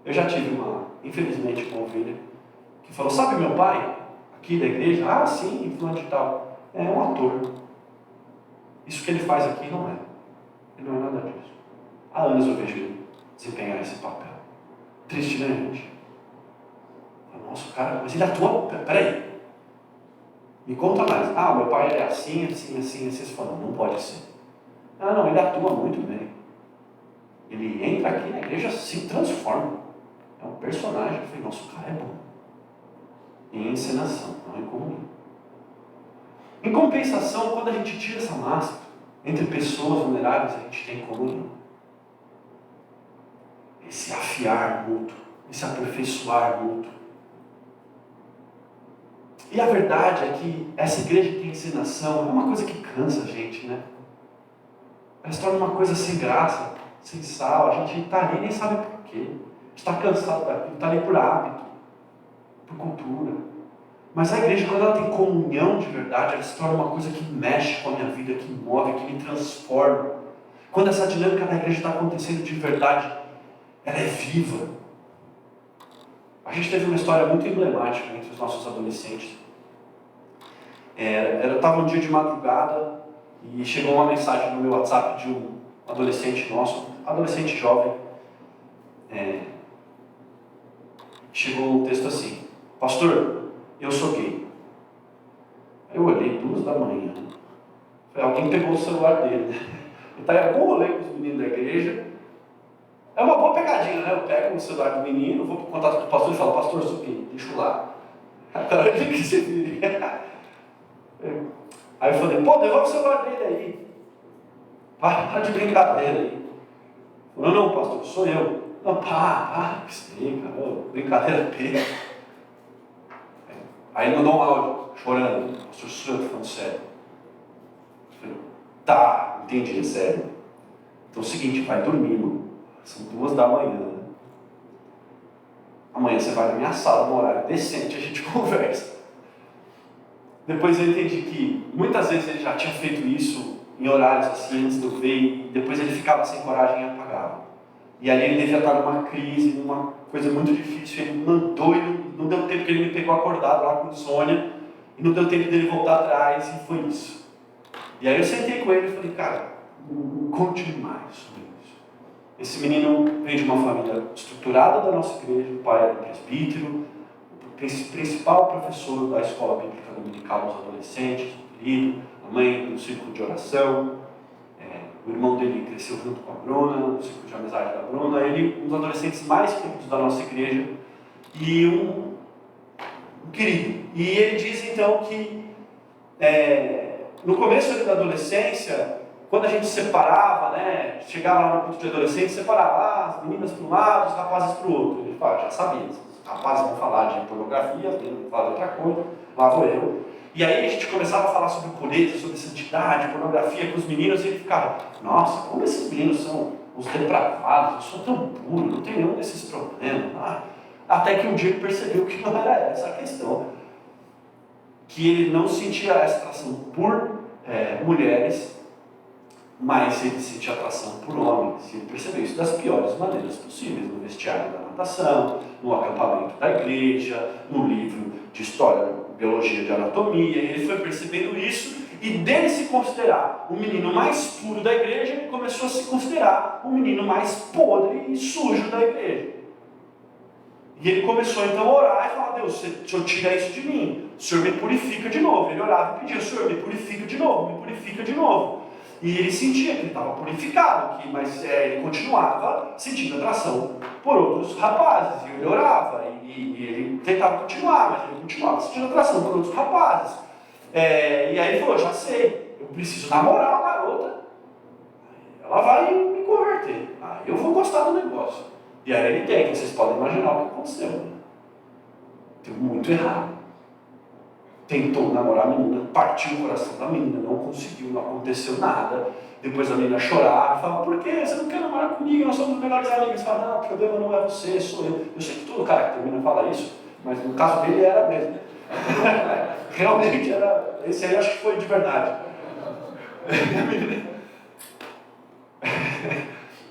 Eu já tive infelizmente, uma ovelha que falou: sabe meu pai, aqui da igreja? Ah, sim, fulano de tal. É um ator. Isso que ele faz aqui não é. Ele não é nada disso. Há anos eu vejo ele desempenhar esse papel. Triste, né, gente? Nossa, o cara, mas ele atua. Peraí. Me conta mais. Ah, meu pai é assim, assim, assim, assim. Você fala: não pode ser. Ah, não, ele atua muito bem. Ele entra aqui na igreja, se transforma. É um personagem. Eu falei: nossa, o cara é bom. Em encenação, não em comunhão. Em compensação, quando a gente tira essa máscara, entre pessoas vulneráveis, a gente tem comunhão. Esse afiar mútuo, esse aperfeiçoar mútuo. E a verdade é que essa igreja que tem encenação é uma coisa que cansa a gente, né? Ela se torna uma coisa sem graça, sem sal. A gente está ali e nem sabe por quê. A gente está cansado daquilo, está ali por hábito, por cultura. Mas a igreja, quando ela tem comunhão de verdade, ela se torna uma coisa que mexe com a minha vida, que move, que me transforma. Quando essa dinâmica da igreja está acontecendo de verdade, ela é viva. A gente teve uma história muito emblemática entre os nossos adolescentes. Eu estava um dia de madrugada e chegou uma mensagem no meu WhatsApp de um adolescente nosso, adolescente jovem. Chegou um texto assim: pastor, eu sou gay. Eu olhei 2 da manhã. Falei: alguém pegou o celular dele. Ele está em algum rolê com os meninos da igreja. É uma boa pegadinha, né? Eu pego o celular do menino, vou para o contato do pastor e falo: pastor, eu sou gay, deixa eu lá. Agora ele que se vire. Aí eu falei: pô, devolve o celular dele aí. Para de brincadeira aí. Falou: não, pastor, sou eu. Não, que explica, brincadeira pega. Aí ele mandou um áudio, chorando: pastor, sou eu, falando sério. Eu falei: tá, entendi, é sério. Então é o seguinte, vai dormir, mano. São 2 da manhã. Amanhã você vai na minha sala, num horário decente, a gente conversa. Depois eu entendi que muitas vezes ele já tinha feito isso em horários assim, antes de eu ver, e depois ele ficava sem coragem e apagava. E ali ele devia estar numa crise, numa coisa muito difícil. Ele mandou e não deu tempo que ele me pegou acordado lá com insônia, e não deu tempo dele voltar atrás, e foi isso. E aí eu sentei com ele e falei, cara, conte-me mais sobre isso. Esse menino vem de uma família estruturada da nossa igreja, o pai era presbítero, o principal professor da escola bíblica dominical dos adolescentes, o querido, a mãe do círculo de oração, o irmão dele cresceu junto com a Bruna, no círculo de amizade da Bruna, ele, um dos adolescentes mais queridos da nossa igreja, e um querido. E ele diz então que no começo da adolescência, quando a gente separava, né, chegava lá no culto de adolescente, separava as meninas para um lado, os rapazes para o outro. Ele fala, já sabia, os rapazes vão falar de pornografia, as meninas vão falar de outra coisa, lá vou eu. E aí a gente começava a falar sobre pureza, sobre santidade, pornografia com os meninos, e ele ficava, nossa, como esses meninos são os depravados, eu sou tão puro, não tenho nenhum desses problemas. Até que um dia ele percebeu que não era essa a questão, que ele não sentia essa atração por mulheres, mas ele sentia atração por homens. E ele percebeu isso das piores maneiras possíveis, no vestiário da natação, no acampamento da igreja, no livro de história, biologia de anatomia. E ele foi percebendo isso, e dele se considerar o menino mais puro da igreja, ele começou a se considerar o menino mais podre e sujo da igreja. E ele começou então a orar e falar, Deus, o Senhor tira isso de mim, o Senhor me purifica de novo. Ele orava e pedia, o Senhor me purifica de novo, me purifica de novo. E ele sentia que ele estava purificado, mas ele continuava sentindo atração por outros rapazes. E ele orava, e ele tentava continuar, mas ele continuava sentindo atração por outros rapazes. E aí ele falou, já sei, eu preciso namorar a garota, ela vai me converter, aí eu vou gostar do negócio. E aí ele tem, vocês podem imaginar o que aconteceu. Né? Deu muito errado. Tentou namorar a menina, partiu o coração da menina, não conseguiu, não aconteceu nada. Depois a menina chorava, falava, por que você não quer namorar comigo? Nós somos os melhores amigos. Fala, não, o problema não é você, sou eu. Eu sei que todo cara que termina fala isso, mas no caso dele era mesmo. Realmente era, esse aí eu acho que foi de verdade.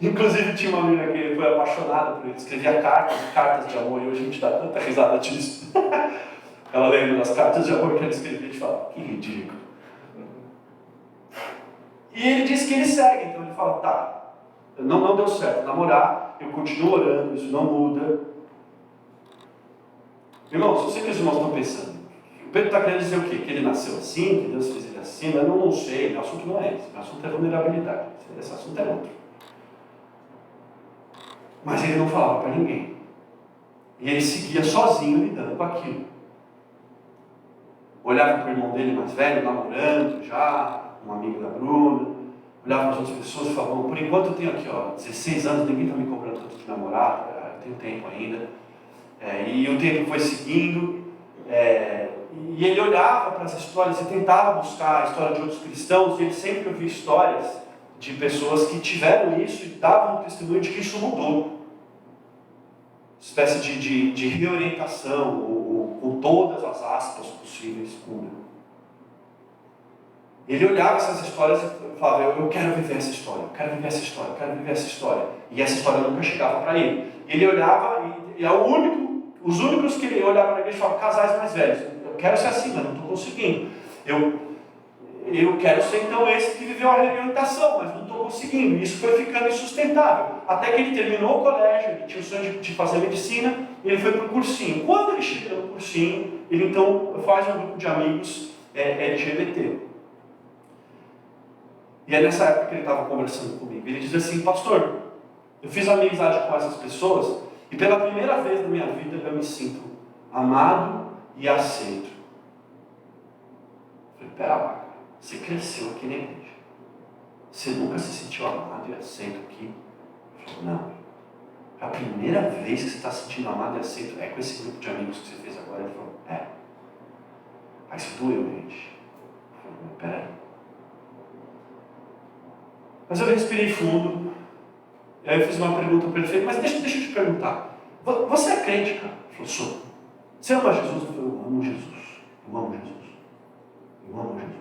Inclusive tinha uma menina que foi apaixonada por ele, escrevia cartas de amor, e hoje a gente dá tanta risada disso. Ela lembra das cartas de amor que ele escrevia e fala, que ridículo. E ele diz que ele segue, então ele fala, tá, não deu certo namorar, eu continuo orando, isso não muda. Irmãos, eu sei que os irmãos estão pensando, o Pedro está querendo dizer o quê? Que ele nasceu assim, que Deus fez ele assim, mas eu não sei, meu assunto não é esse, meu assunto é vulnerabilidade, esse assunto é outro. Mas ele não falava para ninguém. E ele seguia sozinho lidando com aquilo. Olhava para o irmão dele mais velho, namorando já, um amigo da Bruna. Olhava para as outras pessoas e falava, por enquanto eu tenho aqui, 16 anos, ninguém está me cobrando tanto de namorado, eu tenho tempo ainda. E o tempo foi seguindo. E ele olhava para as histórias e tentava buscar a história de outros cristãos, e ele sempre ouvia histórias de pessoas que tiveram isso e davam um testemunho de que isso mudou. Espécie de reorientação, ou com todas as aspas possíveis, cura. Ele olhava essas histórias e falava, eu quero viver essa história, eu quero viver essa história, eu quero viver essa história. E essa história nunca chegava para ele. Ele olhava, e os únicos que ele olhava na igreja falavam, casais mais velhos. Eu quero ser assim, mas não estou conseguindo. Eu quero ser então esse que viveu a reorientação, mas não estou conseguindo. E isso foi ficando insustentável. Até que ele terminou o colégio, ele tinha o sonho de fazer medicina, e ele foi para o cursinho. Quando ele chega no cursinho, ele então faz um grupo de amigos LGBT. E é nessa época que ele estava conversando comigo. Ele diz assim, pastor, eu fiz amizade com essas pessoas, e pela primeira vez na minha vida eu me sinto amado e aceito. Eu falei, pera lá, cara, você cresceu aqui na igreja. Você nunca se sentiu amado e aceito aqui? Eu falei, não. A primeira vez que você está se sentindo amado e aceito é com esse grupo de amigos que você fez agora. Ele falou, Aí isso doeu, gente. Eu falei, peraí. Mas eu respirei fundo. E aí eu fiz uma pergunta para ele. Falei, mas deixa eu te perguntar. Você é crente, cara? Ele falou, sou. Você ama Jesus? Eu falei, eu amo Jesus. Eu amo Jesus. Eu amo Jesus.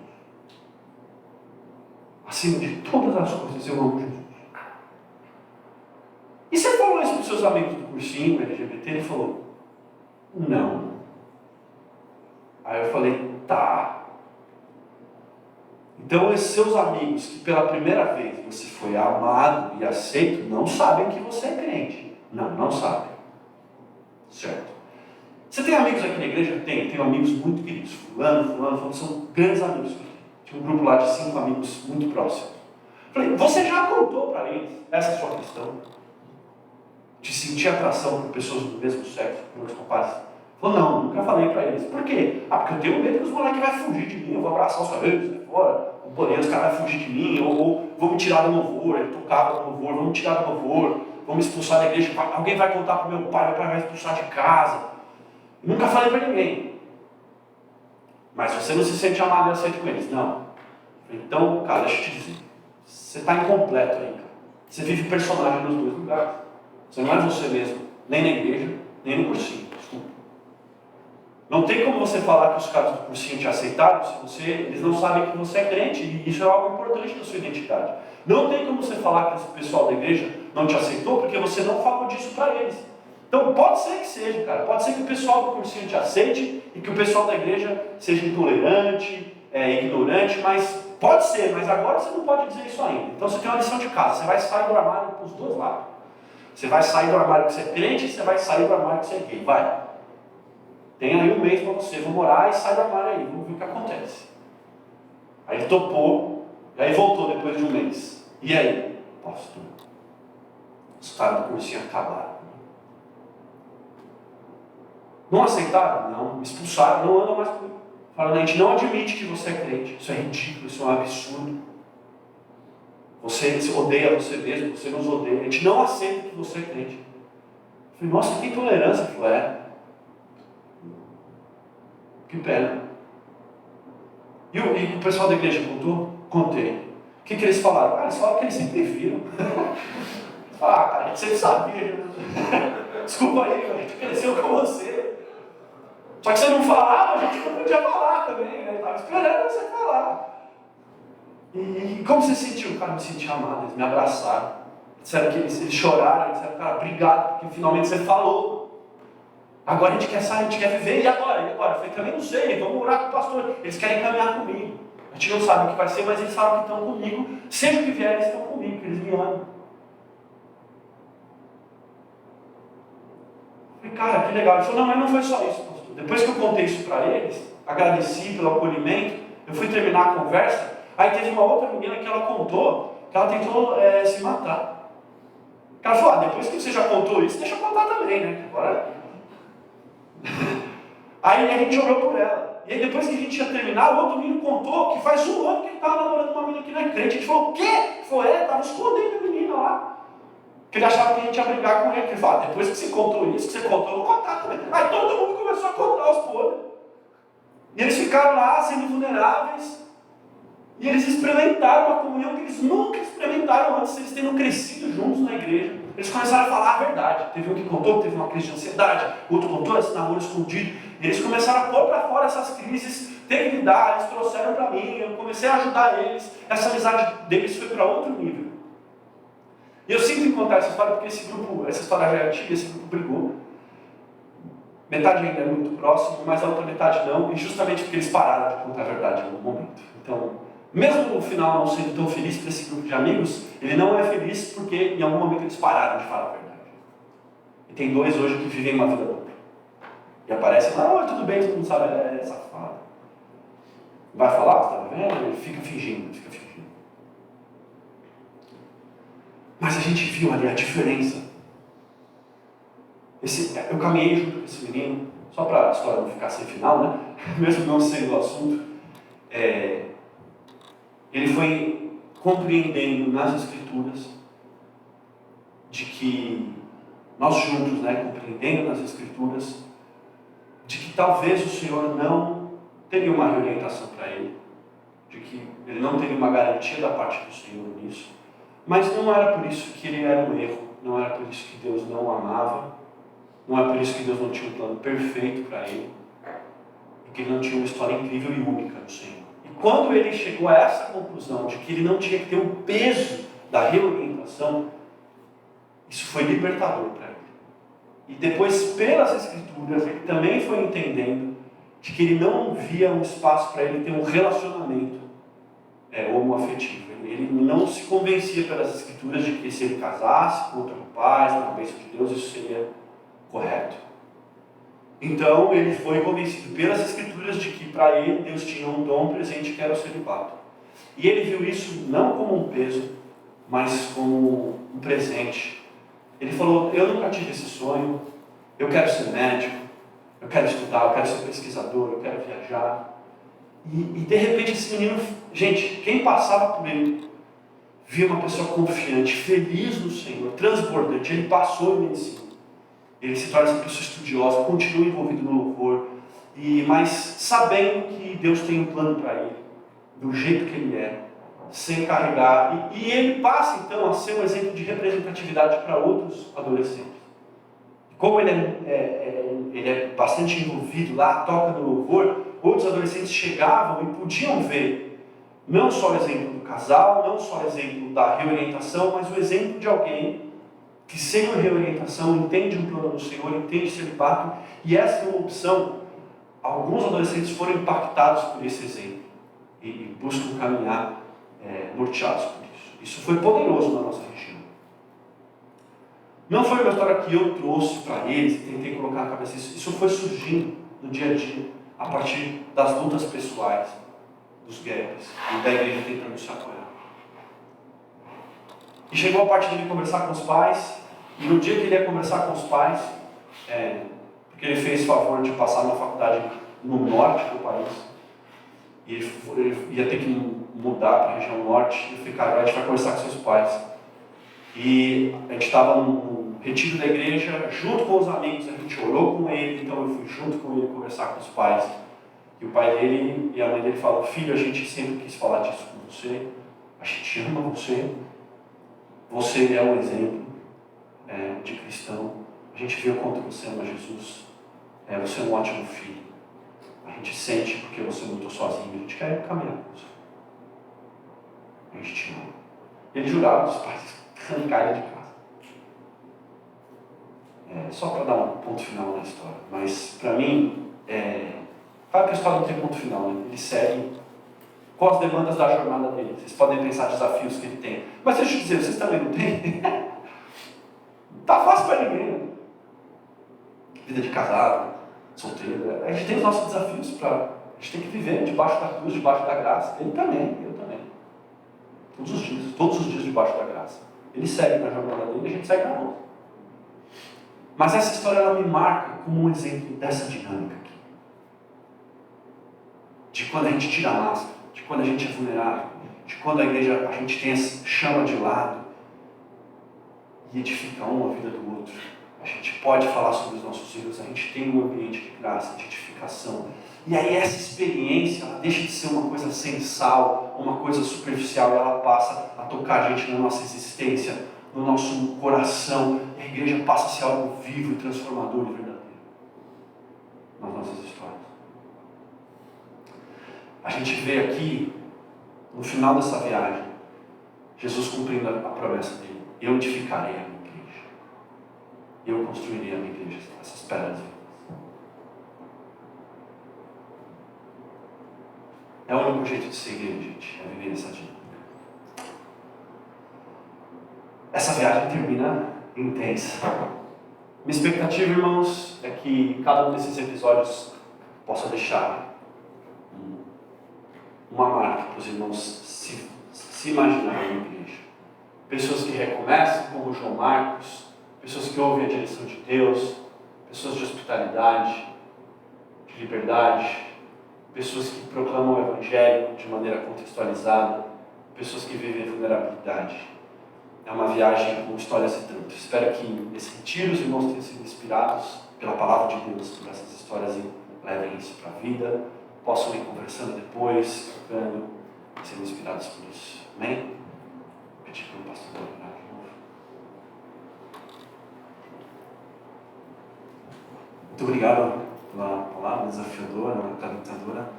Acima de todas as coisas, eu amo Jesus. E você falou isso para os seus amigos do cursinho, LGBT? Ele falou, Não. Aí eu falei, tá. Então esses seus amigos que pela primeira vez você foi amado e aceito, não sabem que você é crente. Não sabem. Certo. Você tem amigos aqui na igreja? Tenho amigos muito queridos. Fulano, são grandes amigos. Tinha um grupo lá de 5 amigos muito próximos. Falei, você já contou para eles essa sua questão? De sentir atração por pessoas do mesmo sexo, por outros rapazes? Falou, não, nunca falei para eles. Por quê? Porque eu tenho medo que os moleques vão fugir de mim, eu vou abraçar os cabelos, sair fora, os caras vão fugir de mim, ou vão me tirar do louvor, eu tocava no louvor, vão me tirar do louvor, vão me expulsar da igreja, alguém vai contar para meu pai vai expulsar de casa. Nunca falei para ninguém. Mas você não se sente amado e aceito com eles? Não. Então, cara, deixa eu te dizer, você está incompleto aí, cara. Você vive personagem nos dois lugares. Você não é você mesmo, nem na igreja, nem no cursinho. Desculpa. Não tem como você falar que os caras do cursinho te aceitaram se eles não sabem que você é crente, e isso é algo importante da sua identidade. Não tem como você falar que o pessoal da igreja não te aceitou porque você não falou disso para eles. Então pode ser que seja, cara. Pode ser que o pessoal do cursinho te aceite e que o pessoal da igreja seja intolerante, ignorante, mas pode ser, mas agora você não pode dizer isso ainda. Então você tem uma lição de casa, você vai sair do armário para os dois lados. Você vai sair do armário que você é crente e você vai sair do armário que você é gay. Vai. Tem aí um mês para você, vou morar e sai do armário aí, vamos ver o que acontece. Aí ele topou, e aí voltou depois de um mês. E aí? Pastor, os caras do cursinho acabaram. Não aceitaram? Não. Expulsaram, não andam mais comigo. Falaram, a gente não admite que você é crente. Isso é ridículo, isso é um absurdo. Você odeia você mesmo, você nos odeia. A gente não aceita que você é crente. Eu falei, nossa, que intolerância. Ele falou, que pena. E o pessoal da igreja contou? Contei. O que eles falaram? Eles falaram que eles sempre viram. Cara, a gente sempre sabia. Desculpa aí, a gente cresceu com você. Só que você não falava, a gente não podia falar também, né? Estava esperando você falar. E como você sentiu? Cara, eu me senti amado, eles me abraçaram. Disseram que eles choraram, disseram, cara, obrigado, porque finalmente você falou. Agora a gente quer sair, a gente quer viver, e agora? Eu falei, também não sei, vamos orar com o pastor. Eles querem caminhar comigo. A gente não sabe o que vai ser, mas eles sabem que estão comigo. Seja o que vier, eles estão comigo, que eles me amam. Eu falei, cara, que legal. Ele falou, não, mas não foi só isso, pastor. Depois que eu contei isso para eles, agradeci pelo acolhimento, eu fui terminar a conversa, aí teve uma outra menina que ela contou, que ela tentou se matar. Ela falou, depois que você já contou isso, deixa eu contar também, né? Agora... Aí a gente orou por ela. E aí depois que a gente ia terminar, o outro menino contou que faz um ano que ele estava namorando uma menina que não é crente. A gente falou, o quê? Foi, estava escondendo a menina lá. Porque ele achava que a gente ia brigar com ele. Ele falou, depois que você contou isso, que você contou, eu vou contar também. Aí todo mundo começou a contar os podres. E eles ficaram lá, sendo vulneráveis. E eles experimentaram uma comunhão que eles nunca experimentaram antes, eles tendo crescido juntos na igreja. Eles começaram a falar a verdade. Teve um que contou que teve uma crise de ansiedade, outro contou esse namoro escondido. E eles começaram a pôr para fora essas crises, ter que lidar, eles trouxeram para mim, eu comecei a ajudar eles. Essa amizade deles foi para outro nível. E eu sinto em contar essa história porque essa história já é antiga, esse grupo brigou. Metade ainda é muito próximo, mas a outra metade não, e justamente porque eles pararam de contar a verdade em algum momento. Então, mesmo no final não sendo tão feliz para esse grupo de amigos, ele não é feliz porque em algum momento eles pararam de falar a verdade. E tem 2 hoje que vivem uma vida dupla. E aparecem lá, tudo bem, todo mundo sabe, é safado. Vai falar, você está vendo? Ele fica fingindo. Mas a gente viu ali a diferença. Eu caminhei junto com esse menino, só para a história não ficar sem final, né? Mesmo não sendo o assunto. Ele foi compreendendo nas Escrituras de que nós juntos, compreendendo nas Escrituras de que talvez o Senhor não teria uma reorientação para ele, de que ele não teria uma garantia da parte do Senhor nisso, mas não era por isso que ele era um erro, não era por isso que Deus não o amava, não é por isso que Deus não tinha um plano perfeito para ele, e que ele não tinha uma história incrível e única no Senhor. E quando ele chegou a essa conclusão de que ele não tinha que ter o peso da reorientação, isso foi libertador para ele. E depois, pelas Escrituras, ele também foi entendendo de que ele não via um espaço para ele ter um relacionamento homoafetivo. Ele não se convencia pelas Escrituras de que se ele casasse com outro rapaz, na bênção de Deus, isso seria correto. Então ele foi convencido pelas Escrituras de que para ele Deus tinha um dom presente que era o celibato. E ele viu isso não como um peso, mas como um presente. Ele falou: eu nunca tive esse sonho, eu quero ser médico, eu quero estudar, eu quero ser pesquisador, eu quero viajar. E de repente esse menino, gente, quem passava por ele, via uma pessoa confiante, feliz no Senhor, transbordante. Ele passou em medicina. Ele se torna essa pessoa estudiosa, continua envolvido no louvor, mas sabendo que Deus tem um plano para ele, do jeito que ele é, sem carregar. E ele passa então a ser um exemplo de representatividade para outros adolescentes. Como ele é bastante envolvido lá, toca no louvor, outros adolescentes chegavam e podiam ver não só o exemplo do casal, não só o exemplo da reorientação, mas o exemplo de alguém que sem a reorientação entende um plano do Senhor, entende celibato, e essa é uma opção. Alguns adolescentes foram impactados por esse exemplo e buscam caminhar norteados por isso. Isso foi poderoso na nossa região. Não foi uma história que eu trouxe para eles e tentei colocar na cabeça isso. Isso foi surgindo no dia a dia, a partir das lutas pessoais, dos gaps, e da igreja tentando se apoiar. E chegou a parte dele conversar com os pais, e no dia que ele ia conversar com os pais, porque ele fez favor de passar numa faculdade no norte do país, e ele ia ter que mudar para a região norte, e eu falei: cara, a gente vai conversar com seus pais. E a gente estava num retiro da igreja, junto com os amigos, a gente orou com ele, então eu fui junto com ele conversar com os pais. E o pai dele e a mãe dele falaram: filho, a gente sempre quis falar disso com você, a gente ama você, você é um exemplo de cristão, a gente vê o quanto você ama Jesus, você é um ótimo filho, a gente sente porque você lutou sozinho, a gente quer caminhar com você, a gente te ama. Ele jurava os pais arrancar ele de casa. Só para dar um ponto final na história, mas para mim, claro que a história não tem ponto final, né? Ele segue com as demandas da jornada dele. Vocês podem pensar desafios que ele tem, mas deixa eu dizer, vocês também não têm? Tá fácil para ninguém, né? Vida de casado, solteiro, a gente tem os nossos desafios a gente tem que viver debaixo da cruz, debaixo da graça. Ele também, eu também. Todos os dias debaixo da graça. Ele segue na jornada dele, a gente segue na nossa. Mas essa história ela me marca como um exemplo dessa dinâmica aqui. De quando a gente tira a máscara, de quando a gente é vulnerável, de quando a igreja, a gente tem essa chama de lado e edifica um a vida do outro. A gente pode falar sobre os nossos erros, a gente tem um ambiente de graça, de edificação. E aí essa experiência, ela deixa de ser uma coisa sensal, uma coisa superficial, e ela passa a tocar a gente na nossa existência, no nosso coração. E a igreja passa a ser algo vivo e transformador e verdadeiro nas nossas histórias. A gente vê aqui, no final dessa viagem, Jesus cumprindo a promessa dele: eu edificarei a minha igreja, eu construirei a minha igreja, essas pedras vivas. É o único jeito de ser igreja, gente, é viver essa dinâmica. Essa viagem termina intensa. Minha expectativa, irmãos, é que cada um desses episódios possa deixar uma marca para os irmãos se imaginarem na igreja. Pessoas que recomeçam, como João Marcos, pessoas que ouvem a direção de Deus, pessoas de hospitalidade, de liberdade, pessoas que proclamam o Evangelho de maneira contextualizada, pessoas que vivem vulnerabilidade. É uma viagem com histórias e tanto. Espero que nesse retiro os irmãos tenham sido inspirados pela palavra de Deus, por essas histórias, e levem isso para a vida, possam ir conversando depois, tocando, sendo inspirados por isso. Amém? Vou pedir para o pastor orar de novo. Muito obrigado pela palavra desafiadora, acalentadora.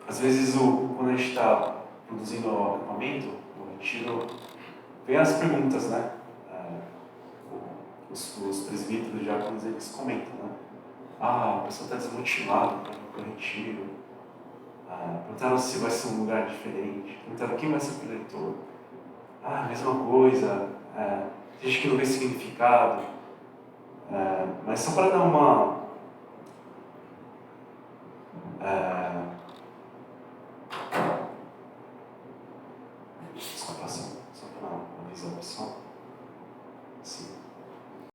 Às vezes, quando a gente está produzindo o acampamento, o retiro, vem as perguntas, né? Os presbíteros e diáconos, eles comentam, né? A pessoa está desmotivada para o retiro. Perguntaram se vai ser um lugar diferente. Perguntaram quem vai ser o preletor. Mesma coisa. Tem gente que não vê significado. Mas só para dar uma... só para avisar o pessoal. Sim.